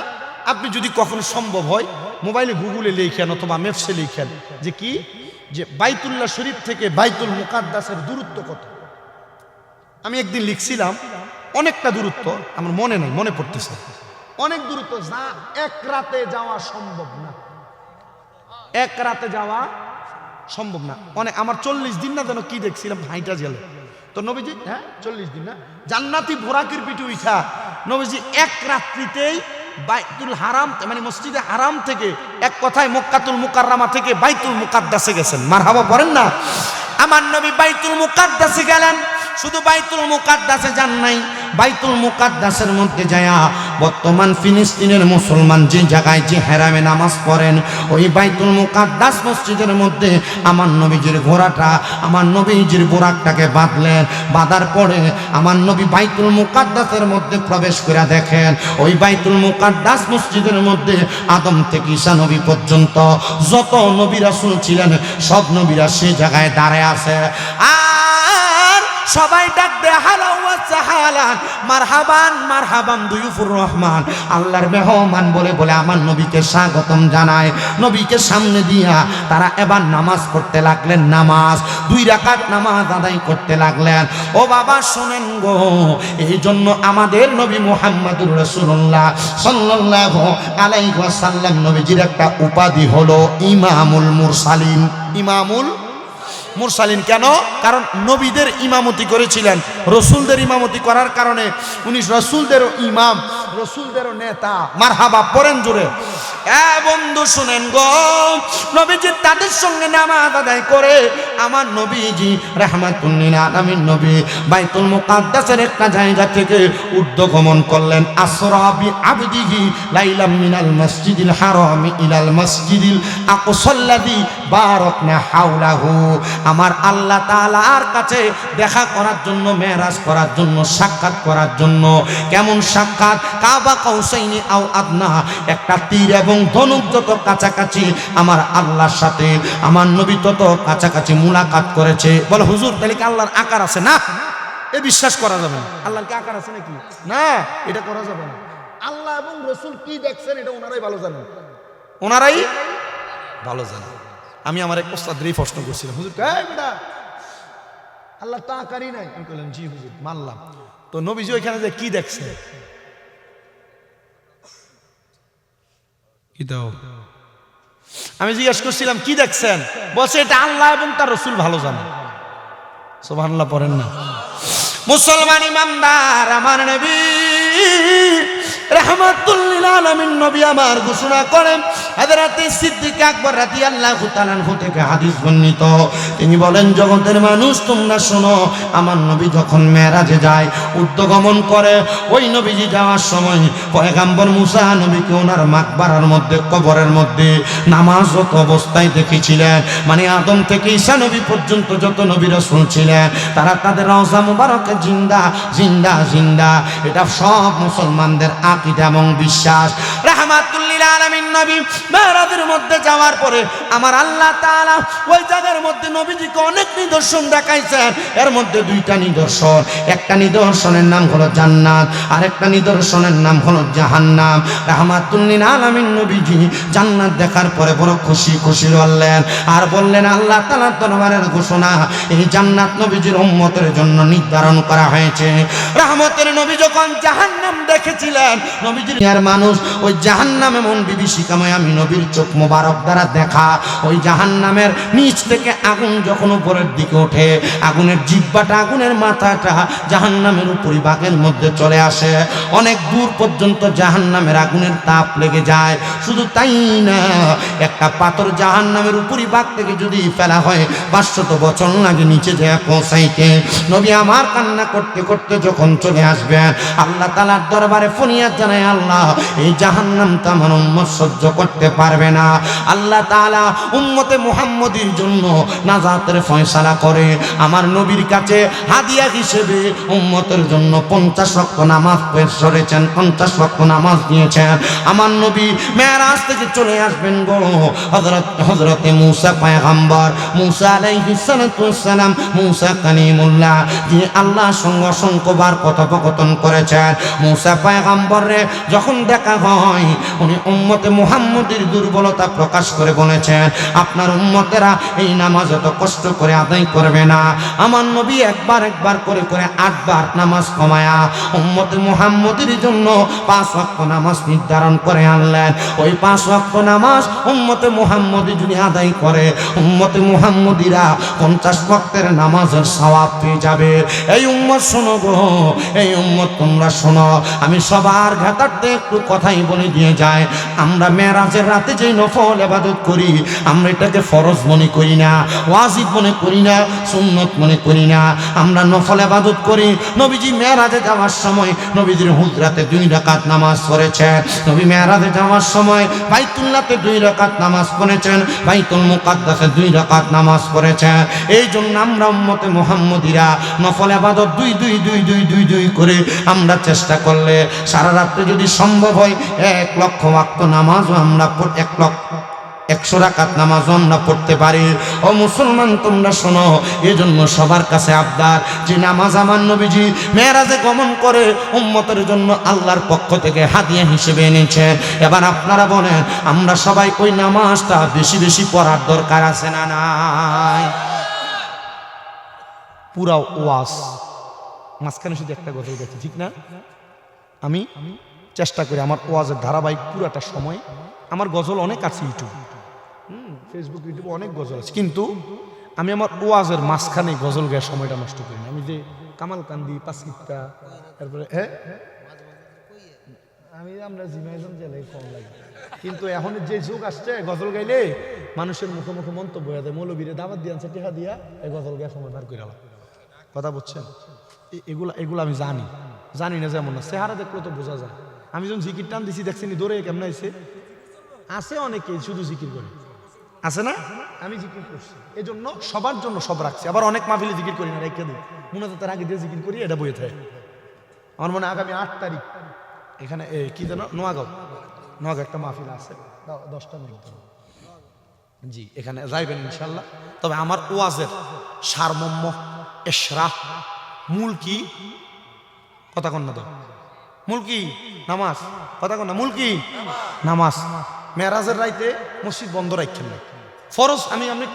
আপনি যদি কখনো সম্ভব হয় মোবাইলে গুগলে লিখেন অথবা ম্যাপসে লিখেন যে কি, যে বাইতুল্লাহ শরীফ থেকে বাইতুল মুকাদ্দাসের দূরত্ব কত। আমি একদিন লিখছিলাম অনেকটা দূরত্ব, আমার মনে নাই, মনে পড়তেছে অনেক দূরত্ব, যা এক রাতে যাওয়া সম্ভব না, এক রাতে যাওয়া সম্ভব না। অনেক, আমার 40 দিন না যেন কি দেখছিলাম হাইটা গেল তো নবীজি, হ্যাঁ 40 দিন না, জান্নাতি বোরাকের পিঠে উঠা নবীজি এক রাত্রিতেই বাইতুল হারাম মানে মসজিদে হারাম থেকে এক কথায় মক্কাতুল মুকাররমা থেকে বাইতুল মুকাদ্দাসে গেছেন। মারহাবা পড়েন না। আমার নবী বাইতুল মুকাদ্দাসে গেলেন। শুধু বাইতুল মুকাদ্দাসে যান নাই, বাইতুল মুকাদ্দাসের মধ্যে যায়া বর্তমান ফিলিস্তিনের মুসলমান যে জায়গায় যে হেরামে নামাজ পড়েন ওই বাইতুল মুকাদ্দাস মসজিদের মধ্যে আমার নবীজির ঘোড়াটা, আমার নবীজির বোরাকটাকে বাঁধলেন। বাঁধার পরে আমার নবী বাইতুল মুকাদ্দাসের মধ্যে প্রবেশ করে দেখেন ওই বাইতুল মুকাদ্দাস মসজিদের মধ্যে আদম থেকে ঈসা নবী পর্যন্ত যত নবী রাসূল ছিলেন সব নবীরা সে জায়গায় দাঁড়ায় আছে। সবাই ডাক দে হালা ওয়া সাহালান, মারহাবান মারহাবান দুয়ুফুর রহমান, আল্লাহর মেহমান বলে বলে আমার নবীকে স্বাগতম জানায়। নবীকে সামনে দিয়া তারা এবার নামাজ পড়তে লাগলেন। নামাজ 2 রাকাত নামাজ আদায় করতে লাগলেন। ও বাবা শোনেন গো, এই জন্য আমাদের নবী মুহাম্মদুর রাসূলুল্লাহ সাল্লাল্লাহু আলাইহি ওয়াসাল্লাম নবীজির একটা উপাধি হলো ইমামুল মুরসালিন। ইমামুল মুরসালিন কেন? কারণ নবীদের ইমামতি করেছিলেন, রসুলদের ইমামতি করার কারণে উনি রসুলদেরও ইমাম, রসুলদেরও নেতা। মারহাবা পড়েন জোরে। বন্ধু শুনেন গো, নবীজি তাদের সঙ্গে নামাজ আদায় করে আমার নবীজি রাহমাতুল লিল আলামিন নবী বাইতুল মুকাদ্দাসের একটা জায়গা থেকে ঊর্ধ্বগমন করলেন। আসরা বি আবদিহি লাইলাম মিনাল মসজিদিল হারামি ইলাল মসজিদিল আকসাল্লাযী বারাকনা হাওলাহু। আমার আল্লাহ তাআলার কাছে দেখা করার জন্য, মেরাজ করার জন্য, সাক্ষাৎ করার জন্য। কেমন সাক্ষাৎ? কাবা কাউসাইনি আও আদনা, একটা তীর এবং ধনুক যত কাছাকাছি আমার আল্লাহর সাথে আমার নবী তত কাছাকাছি মুলাকাত করেছে। বলে হুজুর তাহলে কি আল্লাহর আকার আছে? না, এ বিশ্বাস করা যাবে না। আল্লাহর কি আকার আছে নাকি? না, এটা করা যাবে না। আল্লাহ এবং রসুল কি দেখছেন এটা ওনারাই ভালো জানেন, ওনারাই ভালো জানেন। আমি আমার এক ওস্তাদরে প্রশ্ন করছিলাম, হুজুর বেটা আল্লাহ তো আকারই নাই। আমি বললাম জি হুজুর মানলাম, তো নবীজি ওইখানে যে কি দেখছেন? আমি জিজ্ঞেস করছিলাম কি দেখছেন? বলছে এটা আল্লাহ এবং তার রসুল ভালো জানেন। সুবহানাল্লাহ পড়েন না। মুসলমান ইমানদার আমার নবী রাহমাতুল লিল আলামিন নবী আমার ঘোষণা করেন, হযরত সিদ্দিক আকবর রাদিয়াল্লাহু তাআলা আনহু থেকে হাদিস বর্ণিত, তিনি বলেন জগতের মানুষ তোমরা শোনো, আমার নবী যখন মেরাজে যায়, ঊর্ধ্বগমন করে, ওই নবীজি যাওয়ার সময় পয়গম্বর মুসা নবীকে ওনার মাকবারার মধ্যে, কবরের মধ্যে নামাজরত অবস্থায় দেখেছিলেন। মানে আদম থেকে ঈসা নবী পর্যন্ত যত নবী রাসূল ছিলেন তারা তাদের রওজা মুবারকে জিন্দা জিন্দা জিন্দা। এটা সব মুসলমানদের আকীদা এবং বিশ্বাস। রাহমাতুল লিল আলামিন নবী মেরাজের মধ্যে যাওয়ার পরে আমার আল্লাহ তাআলা ওই জায়গার মধ্যে নবীজিকে অনেক নিদর্শন দেখাইছেন। এর মধ্যে দুইটা নিদর্শন, একটা নিদর্শনের নাম হলো জান্নাত, আর একটা নিদর্শনের নাম হলো জাহান্নাম। রাহমাতুল লিল আলামিন নবীজি জান্নাত দেখার পরে বড় খুশি খুশি হলেন আর বললেন আল্লাহ তাআলার দরবারের ঘোষণা, এই জান্নাত নবীজির উম্মতের জন্য নির্ধারণ করা হয়েছে। রহমতের নবী যখন জাহান্নাম দেখেছিলেন, নবীজির আর মানুষ ওই জাহান্নাম এমন বিভীষিকাময় আমি নবীর চোখ মোবারক দ্বারা দেখা, ওই জাহান্নামের নিচ থেকে আগুন যখন উপরের দিকে ওঠে, আগুনের জিহ্বাটা, আগুনের মাথাটা জাহান্নামের উপরিভাগের মধ্যে চলে আসে, অনেক দূর পর্যন্ত জাহান্নামের আগুনের তাপ লেগে যায়। শুধু তাই না, একটা পাথর জাহান্নামের উপরিভাগ থেকে যদি ফেলা হয় 500 বছর লাগে নিচে যায় পৌঁছাইতে। নবী আমার কান্না করতে করতে যখন চলে আসবেন, আল্লাহ তাআলার দরবারে ফরিয়াদ জানায়, আল্লাহ এই জাহান্নামটা আমার উম্মত সহ্য করতে পারবে না। আল্লাহ তাআলা উম্মতে মুহাম্মদীর জন্য নাজাতের ফয়সালা করে আমার নবীর কাছে হাদিয়া হিসেবে উম্মতের জন্য 50 ওয়াক্ত নামাজ পেশ করেছেন, 50 ওয়াক্ত নামাজ দিয়েছেন। আমার নবী মেরাজ থেকে চলে আসবেন গো, হযরতে মুসা পয়গম্বর, মুসা আলাইহিস সালাতু ওয়াস সালাম, মুসা কালিমুল্লাহ, যিনি আল্লাহর সঙ্গে অসংখ্যবার কথোপকথন করেছেন। মুসা পয়গম্বরে যখন দেখা হয়, উনি উম্মতে মুহাম্মদের দুর্বলতা প্রকাশ করে বলেছেন, আপনার উম্মতেরা এই নামাজ এত কষ্ট করে আদায় করবে না। আমার নবী একবার একবার করে করে 8 বার নামাজ কমায়া উম্মতে মুহাম্মদের জন্য 5 ওয়াক্ত নামাজ নির্ধারণ করে আনলেন। ওই 5 ওয়াক্ত নামাজ উম্মতে মুহাম্মদি যদি আদায় করে, উম্মতে মুহাম্মদিরা 50 ওয়াক্তের নামাজের সওয়াব পেয়ে যাবে। এই উম্মত শোনো গো, এই উম্মত তোমরা শোনো, আমি সবার ঘাটাতে একটু কথাই বলে দিয়ে যাই। আমরা মেরাজের রাতে যে নফল ইবাদত করি, আমরা এটাকে ফরজ মনে করি না, ওয়াজিব মনে করি না, সুন্নত মনে করি না, আমরা নফল ইবাদত করি। নবীজি মেরাজে যাওয়ার সময় নবীজির হুজরাতে 2 রাকাত নামাজ পড়েছেন, নবী মেরাজে যাওয়ার সময় বাইতুল্লাহতে 2 রাকাত নামাজ পড়েছেন, বাইতুল মুকাদ্দাসে 2 রাকাত নামাজ পড়েছেন। এই জন্য আমরা উম্মতে মুহাম্মদীরা নফল ইবাদত 2 করে আমরা চেষ্টা করলে সারা রাত্রে যদি সম্ভব হয় 1 লক্ষ ওয়াক্ত নামাজও আমরা 100 রাকাত নামাজও আমরা পড়তে পারি। ও মুসলমান তোমরা শোনো, এজন্য সবার কাছে আবদার, যে নামাজ আমার নবীজি মেরাজে গমন করে উম্মতের জন্য আল্লাহর পক্ষ থেকে হাদিয়া হিসেবে এনেছেন। এবার আপনারা বলেন, আমরা সবাই ওই নামাজটা বেশি বেশি পড়ার দরকার আছে না নাই? পুরা ওয়াজ মাঝখানে শুধু একটা কথাই দেখি, ঠিক না? আমি চেষ্টা করি আমার ওয়াজের ধারাবাহিক পুরাটা সময়, আমার গজল অনেক আছে ইউটিউব, ফেসবুক, ইউটিউবে অনেক গজল আছে, কিন্তু আমি আমার ওয়াজের মাঝখানে গজল গায়ে সময়টা নষ্ট করি না। আমি যে কামাল কান্দি, পাঁচকিত্তা, তারপরে আমরা জিমাইজন জেলে কম লাগে, কিন্তু এখন যে যুগ আসছে গজল গাইলে মানুষের মুখে মুখে মন্তব্য হয়ে যায়, মৌলবীরে দাবাত দিয়ে আনছে টেহা দিয়া এই গজল গায়ে সময় পার করে গেলাম। কথা বুঝছেন? এগুলা আমি জানি না, যেমন না চেহারা দেখলে তো বোঝা যায়। আমি যখন জিকির টান দিছি দেখছি নি দৌড়ে কেমন আছে অনেকে শুধু জিকির করে, আছে না? আমি জিকির করছি, এই জন্য সবার জন্য সব রাখছি। আবার অনেক মাহফিলে জিকির করি না, রেখে দিই মুনাজাতের আগে দিয়ে জিকির করি, এটা বইয়ে থাকে। আমার মনে আগামী 8 তারিখ এখানে কি যেন নোয়াগাঁও একটা মাহফিল আছে 10টা মিনিট, জি এখানে যাইবেন ইনশাল্লাহ। তবে আমার ওয়াজের সারমর্ম ইশরাহ মূল কি? কথা কন না তো, মূল কি? নামাজ। কথা কন না, মূল কি? নামাজ। মেরাজের রাইতে মসজিদ বন্ধ রাখেন না, ফরজ।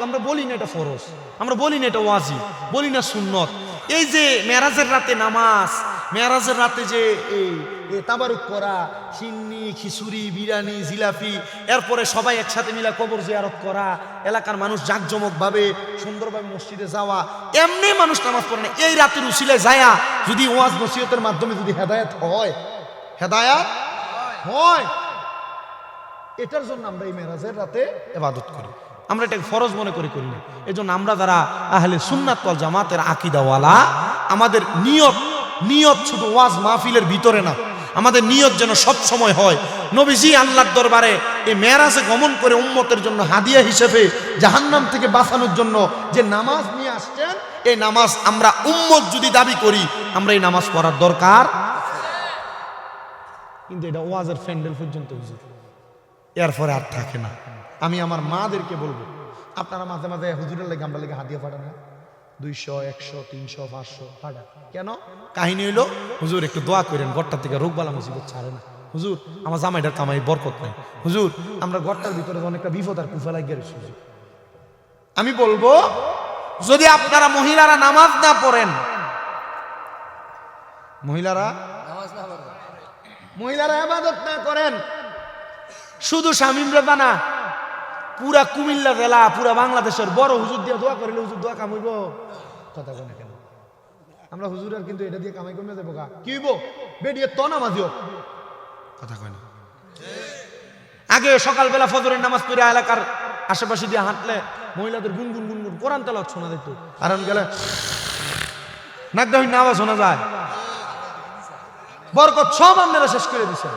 আমরা বলি না এটা ফরজ, আমরা বলি না এটা ওয়াজিব, বলি না সুন্নত। এই যে মেরাজের রাতে নামাজ, মেরাজের রাতে যে এই তাবারুক করা, সিন্নি খিচুড়ি বিরিয়ানি জিলাপি, এরপরে সবাই একসাথে মিলা কবর জিয়ারত করা, এলাকার মানুষ জাঁকজমক ভাবে সুন্দরভাবে মসজিদে যাওয়া, এমনি মানুষ নামাজ পড়ে না। এই রাতের উসিলায় যায়া যদি ওয়াজ নসিহতের মাধ্যমে যদি হেদায়েত হয়, এটার জন্য আমরা এই মেরাজের রাতে ইবাদত করি। আমরা এটাকে ফরজ মনে করি না। এই জন্য আমরা যারা আহলে সুন্নাত ওয়াল জামাতের আকীদাওয়ালা, আমাদের নিয়ত শুধু ওয়াজ মাহফিলের ভিতরে না, আমাদের নিয়ত যেন সব সময় হয় নবীজি আল্লাহর দরবারে এই মেরাজে গমন করে উম্মতের জন্য হাদিয়া হিসেবে জাহান্নাম থেকে বাঁচানোর জন্য যে নামাজ নিয়ে আসছেন, এই নামাজ আমরা উম্মত যদি দাবি করি, আমরা এই নামাজ পড়ার দরকার। কিন্তু এটা ওয়াজের ফ্যান্ডেল পর্যন্ত হুজুর, এরপরে আর থাকে না। আমি আমার মাদেরকে বলবো, আপনারা মাঝে মাঝে হুজুরের লেগে আমরা লেগে হাদিয়া পাঠান না, 200 100 300 500 পাঠান কেন? কাহিনী হইলো, হুজুর একটু দোয়া করেন ঘরটা থেকে রোগবালা মুসিবত ছাড়ে না, হুজুর আমার জামাইটার কামাই বরকত নাই, হুজুর আমরা ঘরটার ভিতরে অনেকটা বিপদ আর কুফা লাগিয়ে রয়েছে। আমি বলবো, যদি আপনারা মহিলারা নামাজ না পড়েন, মহিলারা ইবাদত না করেন, শুধু শামীমরা না, পুরা কুমিল্লা জেলা, পুরা বাংলাদেশের বড় হুজুর দিয়ে দোয়া করিলে হুজুর দোয়া কামাইব। কথা কয় না কেন? আমরা হুজুরের কিন্তু এটা দিয়ে কামাই কমে যাবো, কি হইব? বেডিয়ে তো নামাজি হোক। কথা কয় না? আগে সকালবেলা ফজরের নামাজ পড়ে এলাকার আশেপাশে দিয়ে হাঁটলে মহিলাদের গুনগুন গুনগুন কোরআন তেলাওয়াত শোনা যেত, আর গেলে নাকদাহিন আওয়াজ শোনা যায়। বরকত সব আপনারা শেষ করে দিচ্ছেন।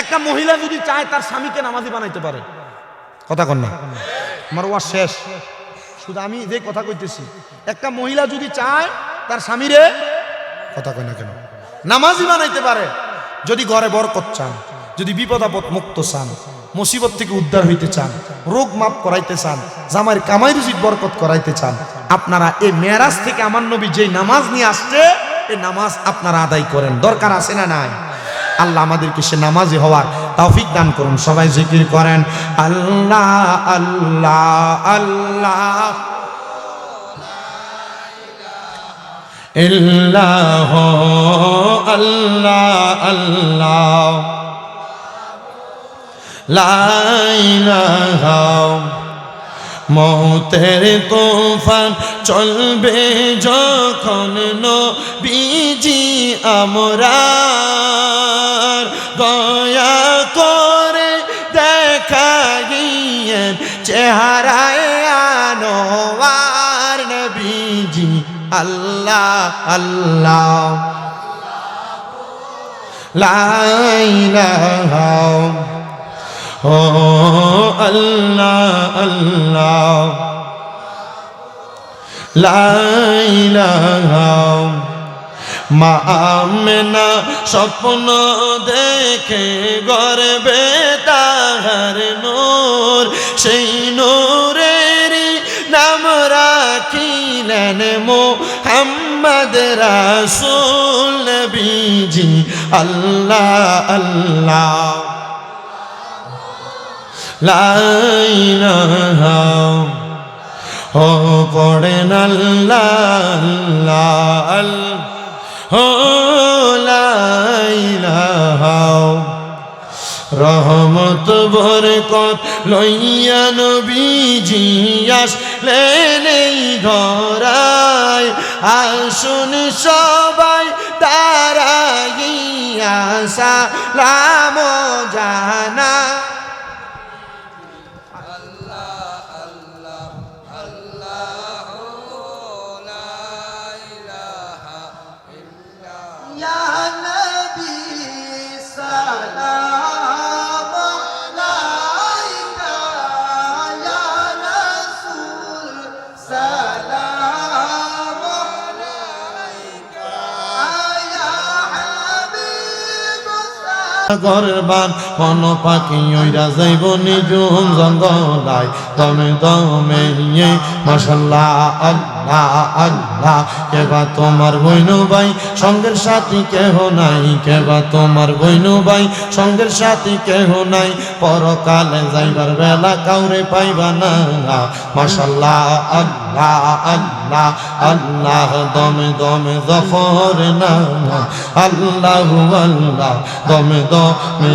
একটা মহিলা যদি চায় তার স্বামীকে নামাজি বানাইতে পারে। কথা কন না, আমার ওয়াজ শেষ। শুধু আমি যে কথা কইতেছি, একটা মহিলা যদি চায় তার স্বামীরে, কথা কয় না কেন, নামাজি বানাইতে পারে। যদি ঘরে বরকত চান, যদি বিপদ আপদ মুক্ত চান, মুসিবত থেকে উদ্ধার হইতে চান, রোগ মাপ করাইতে চান, জামাইয়ের কামাই রুজির বরকত করাইতে চান, আপনারা এই মেরাজ থেকে আমার নবী যেই নামাজ নিয়ে আসছে, এই নামাজ আপনারা আদায় করেন। দরকার আছে না নাই? আল্লাহ আমাদেরকে সে নামাজি হওয়ার তৌফিক দান করুন। সবাই জিকির করেন, আল্লাহ আল্লাহ আল্লাহ ইল্লাহ আল্লাহ আল্লাহ লা ইলাহা। মৌতের তুফান চলবে যখন নবীজি আমরার, দয়া করে দেখাইয়েন চেহারায় আনোয়ার নবীজি। আল্লাহ আল্লাহ লা ইলাহা ও আল্লাহ আল্লাহ লা ইলাহা। মা আমেনা স্বপ্ন দেখে গর্বে তাহার নূর, সেই নূরের নাম রাখিলেন মুহাম্মদ রাসূল নবীজি। আল্লাহ আল্লাহ লা ইলাহা ও পড়েন আল্লাহ আল্লাহ ও লা ইলাহা। রহমত বরকত লইয়া নবীজি আসলেন এই ধরায়, আসুন সবাই দাঁড়াইয়া সালাম জানা গরবান কোন পাখি ওইরা যাইব নিজুম জঙ্গলায় দমে দমে মাশাআল্লাহ আল্লাহ আল্লাহ কেবা তোমার বইনু ভাই সঙ্গের সাথী কেহ নাই কেবা তোমার বইনু ভাই সঙ্গের সাথী কেহ নাই পরকালে যাইবার বেলা কাউরে পাইবা না মাশাআল্লাহ আল্লাহ আল্লাহ আল্লাহ দমে দমে জফর না আল্লাহ আল্লাহ দমে দমে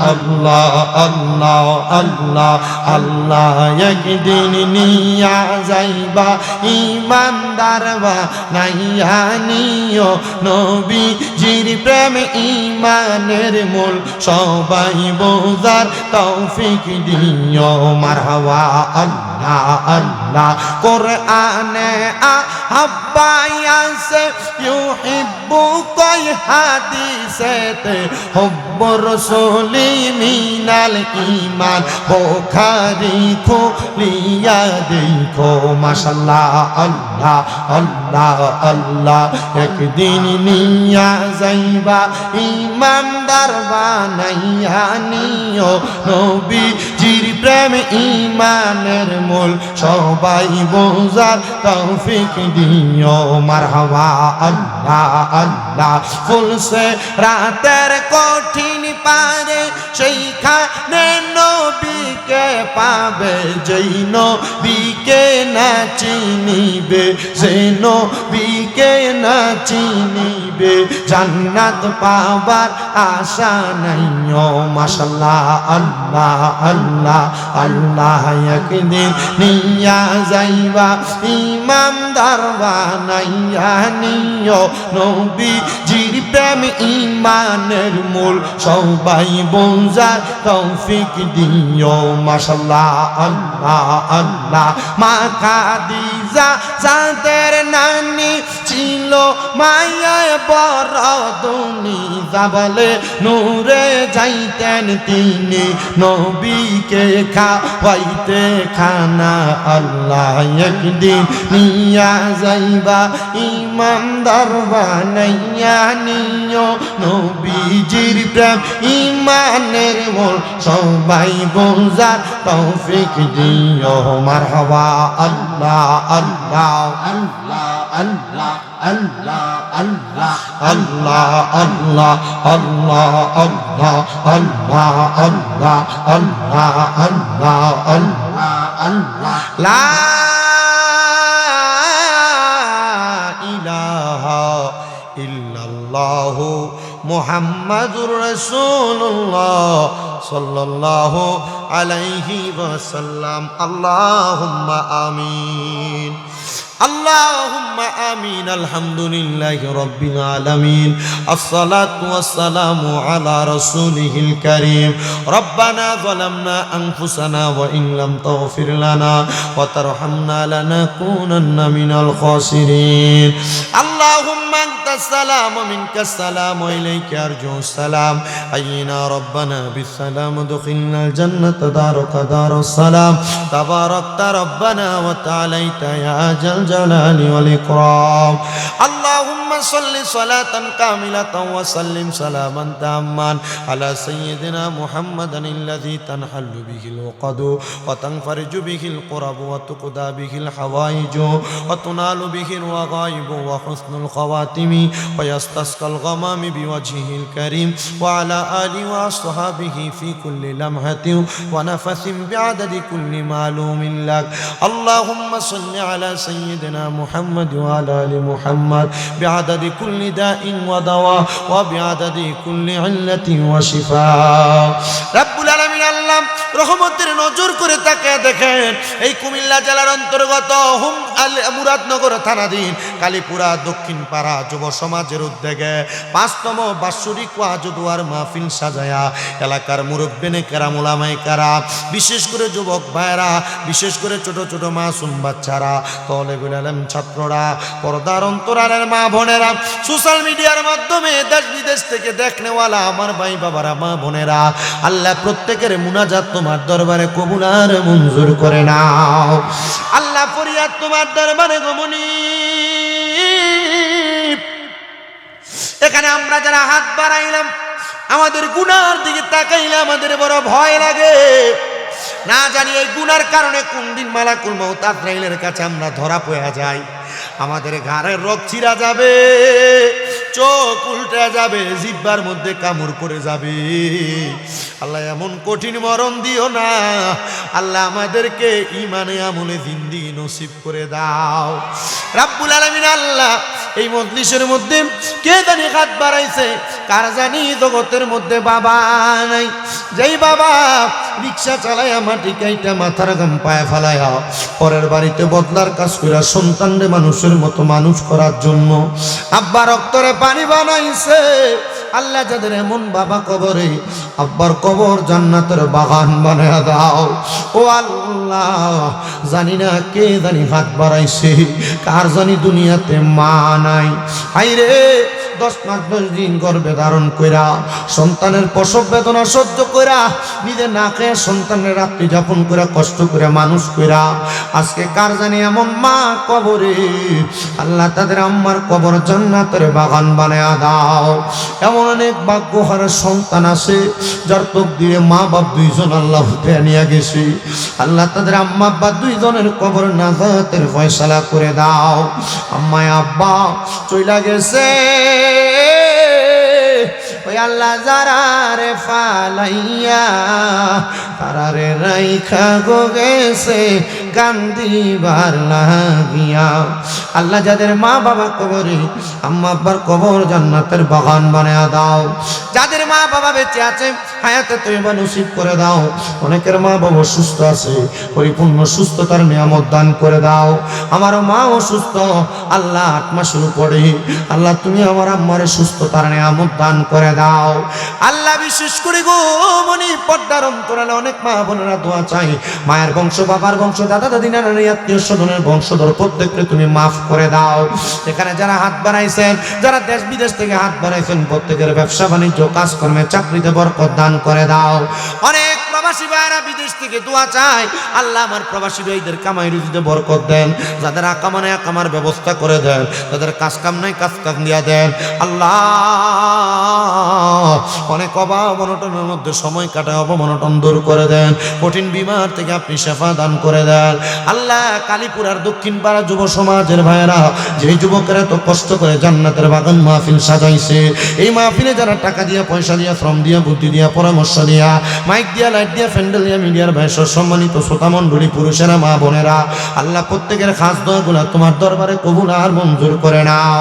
আল্লাহ আল্লাহ আল্লাহ আল্লাহ একদিন নিয়া যাইবা ইমানদার বানাইয়া নিও নবীজির প্রেম ইমানের মূল সবাই বোঝার তৌফিক দিও মারহাবা আল্লাহ আল্লাহ কোরআনে আহাব্বায়াসে ইউহিব্বুকা হাদিসেতে হুব্বুর রাসূলি মিনাল ঈমান বুখারী খুলিয়া দেখো মাশাআল্লাহ আল্লাহ আল্লাহ আল্লাহ একদিন নিয়া যাইবা ইমানদার বানাইয়া নিও নবীজির প্রেম ইমানের মূল সবাই বোঝার তৌফিক দিও মারহাবা আল্লাহ আল্লাহ ফুলসে রাতের কঠিন পারে সেইখানে নবীকে পাবে যেই নবীকে না চিনিবে সেই নবীকে না চিনিবে জান্নাত পাবার আশা নাই ও মাশাআল্লাহ আল্লাহ আল্লাহ আল্লাহ একদিন নিয়া যাইবা ইমানদার বানাইয়া নিও নবীজির প্রেম ইমানের মূল সবাই বোঝার তৌফিক দিও মাশাআল্লাহ আল্লাহ আল্লাহ মা খাদিজা যাদের নানি ছিল মায়ায় বড় দুনি যাবলে নূরে যাইতেন তিনি নবীকে খাওয়াইতে খানা আল্লাহ একদিন নিয়া যাইবা ইমানদার বানাইয়া নিও নবীজির প্রেম ইমানের মূল সবাই বোঝার তৌফিক দিও মারহাবা আল্লাহ আল্লাহ আল্লাহ আল্লাহ আল্লাহ আল্লাহ আল্লাহ আল্লাহ আল্লাহ আল্লাহ আল্লাহ আল্লাহ আল্লাহ আল্লাহ আল্লাহ আল্লাহ লা ইলাহা ইল্লাল্লাহু মুহাম্মাদুর রাসূলুল্লাহ সাল্লাল্লাহু আলাইহি ওয়াসাল্লাম আল্লাহুম্মা আমিন اللهم آمين الحمد لله رب العالمين الصلاة والسلام على رسوله الكريم ربنا ظلمنا أنفسنا وإن لم تغفر لنا وترحمنا لنكونن من الخاسرين اللهم أنت السلام ومنك السلام وإليك أرجو السلام حينا ربنا بالسلام ادخلنا الجنة دارك دار السلام تباركت ربنا وتعاليت يا الجلال والإكرام اللهم صل صلاة كاملة وسلم سلاما تاما على سيدنا محمد الذي تنحل به العقد وتنفرج به القرب وتقضى به الحوائج وتنال به الرغائب وحسن الخواتم ويستسقى الغمام بوجهه الكريم وعلى آله وأصحابه في كل لمحة ونفس بعدد كل معلوم لك اللهم صل على سيدنا محمد وعلى آل محمد بعدد كل داء ودواء وبعدد كل علة وشفاء رب العالمين الله রহমতের নজর করে তাকিয়ে দেখেন এই কুমিল্লা জেলার অন্তর্গত মুরাদনগর থানাধীন কালীপুরা দক্ষিণ পাড়া যুব সমাজের উদ্যোগে ৫তম বাৎসরিক ওয়াজ দুয়ার মাহফিল সাজায়া এলাকার মুরব্বিনে কেরাম উলামায়ে কেরাম, বিশেষ করে যুবক ভাইরা, বিশেষ করে ছোট ছোট মাসুম বাচ্চারা, তালেবুল ইলম ছাত্ররা, পর্দার অন্তরালের মা বোনেরা, সোশ্যাল মিডিয়ার মাধ্যমে দেশ বিদেশ থেকে দেখনেওয়ালা আমার ভাই বাবারা, মা বোনেরা, আল্লাহ প্রত্যেকের মুনাজাত তোমার দরবারে কবুল আর মঞ্জুর করে নাও। আল্লাহ ফরিয়াদ তোমার দরবারে গমনি। এখানে আমরা যারা হাত বাড়াইলাম, আমাদের গুনার দিকে তাকাইলে আমাদের বড় ভয় লাগে। না জানি এই গুনার কারণে কোন দিন মালাকুল মউত আজরাইলের কাছে আমরা ধরা পড়ে যাই, আমাদের ঘাড়ের রগ চিরা যাবে, চোখ উল্টে যাবে, জিহ্বার মধ্যে কামড় পড়ে যাবে। আল্লাহ এমন কঠিন মরণ দিও না। আল্লাহ আমাদেরকে ইমানে আমলে জিন্দেগি নসিব করে দাও রাব্বুল আলামিন। আল্লাহ এই মজলিসের মধ্যে কে জানি হাত বাড়াইছে, কার জানি জগতের মধ্যে বাবা নাই, যেই বাবা রিক্সা চালায়া মাটি কাইটা মাথার গাম পায়ে ফেলায়া পরের বাড়িতে বদলার কাজ কইরা সন্তানরে মানুষের মতো মানুষ করার জন্য আব্বা রক্তরে পানি বানাইছে। আল্লাহ যাদের এমন বাবা কবরে, আব্বার কবর জান্নাতের বাগান বানায়া দাও। ও আল্লাহ, জানি না কে জানি হাত বাড়াইছে, কার জানি দুনিয়াতে মা নাই। হাইরে 10 মাস 10 দিন গর্ভে ধারণ কইরা সন্তানের প্রসব বেদনা সহ্য কইরা নিজে না খেয়ে সন্তানের রাত্রি যাপন করে কষ্ট করে মানুষ কইরা আজকে কার জানি এমন মা কবরে। আল্লাহ তাদের আম্মার কবর জান্নাতের বাগান বানায়া দাও। এমন অনেক ভাগ্যহারা সন্তান আছে যার তকদিরে মা বাপ দুইজন আল্লাহ উঠে নিয়ে গেছে। আল্লাহ তাদের আম্মা আব্বা দুইজনের কবর নাজাতের ফয়সালা করে দাও। আম্মায় আব্বা চইলা গেছে, ওই আল্লাহ যারা রে ফালাইয়া তারারে রাইখা গো গেছে কান্দিবার লাগিয়া। আল্লাহ যাদের মা বাবা কবরে, আম্মা আব্বার কবর জান্নাতের বাগান বানায়া দাও। যাদের মা বাবা বেঁচে আছে হায়াতে তয়্যিবা নসিব করে দাও। অনেকের মা বাবা সুস্থ আছে, পরিপূর্ণ সুস্থতার নিয়ামত দান করে দাও। আমার মা অসুস্থ, আল্লাহ 8 মাসের উপরে, আল্লাহ তুমি আমার আম্মারে সুস্থতার নিয়ামত দান করে দাও। আল্লাহ বিশেষ করে গো মনি পর্দার অন্তরালে অনেক মা বোনেরা দোয়া চাই, মায়ের বংশ, বাবার বংশ, দাদা দাদি, নানা আত্মীয় স্বজনের বংশধর প্রত্যেককে তুমি মাফ করে দাও। এখানে যারা হাত বাড়াইছেন, যারা দেশ বিদেশ থেকে হাত বাড়াইছেন, প্রত্যেকের ব্যবসা বাণিজ্য কাজকর্মে চাকরিতে বরকত দান করে দাও। অনেক প্রবাসী ভাইরা বিদেশ থেকে দোয়া চায়, আল্লাহ আমার প্রবাসী ভাইদের কামাই রুজিতে বরকত দেন, যাদের আকামা নাই আকামার ব্যবস্থা করে দেন, যাদের কাজ কাম নাই কাজ কাম দিয়া দেন। আল্লাহ অনেক অভাব অনটনের মধ্যে সময় কাটায়, অবমনটন দূর করে দেন, কঠিন বিমার থেকে আপনি শেফা দান করে দেন। আল্লাহ কালীপুরার দক্ষিণ পাড়া যুব সমাজের ভাইয়েরা, যেই যুবকেরা তো কষ্ট করে জান্নাতের বাগান মাহফিল সাজাইছে, এই মাহফিলে যারা টাকা দিয়া, পয়সা দিয়া, শ্রম দিয়া, বুদ্ধি দিয়া, পরামর্শ দিয়া, মাইক দিয়া, লাইট দিয়া, প্যান্ডেল দিয়া, মিডিয়ার ভাই সম্মানিত শ্রোতা মণ্ডলী, পুরুষেরা, মা বোনেরা, আল্লাহ প্রত্যেকের খাস দোয়াগুলা তোমার দরবারে কবুল আর মঞ্জুর করে নাও।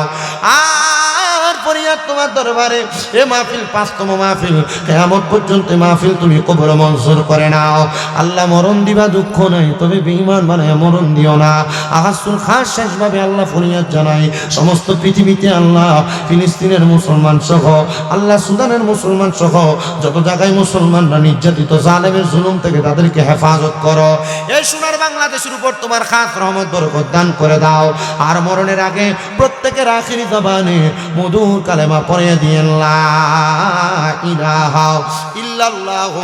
ফরিয়াদ তোমার দরবারে এ মাহফিল 5তম মাহফিল, কিয়ামত পর্যন্ত মাহফিল তুমি কবুল মঞ্জুর করে নাও। আল্লাহ মরণ দিবা দুঃখ নাই, তবে বেঈমান বানায় মরণ দিও না। আহাসুল খাস শেষভাবে আল্লাহ ফরিয়াদ জানাই সমস্ত পৃথিবীতে আল্লাহ ফিলিস্তিনের মুসলমান সহ, আল্লাহ সুদানের মুসলমান সহ যত জায়গায় মুসলমানরা নির্যাতিত, জালেমের জুলুম থেকে তাদেরকে হেফাজত করো। এই সোনার বাংলাদেশের উপর তোমার খাস রহমত বরকত দান করে দাও। আর মরণের আগে প্রত্যেকের আখিরি জবানে মধুর কালেমা পড়ে দিয়েন, লা ইলাহা ইল্লাল্লাহু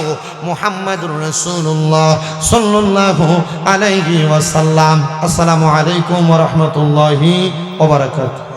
মুহাম্মাদুর রাসূলুল্লাহ সাল্লাল্লাহু আলাইহি ওয়াসাল্লাম। আসসালামু আলাইকুম ওয়া রাহমাতুল্লাহি ওয়া বারাকাতুহু।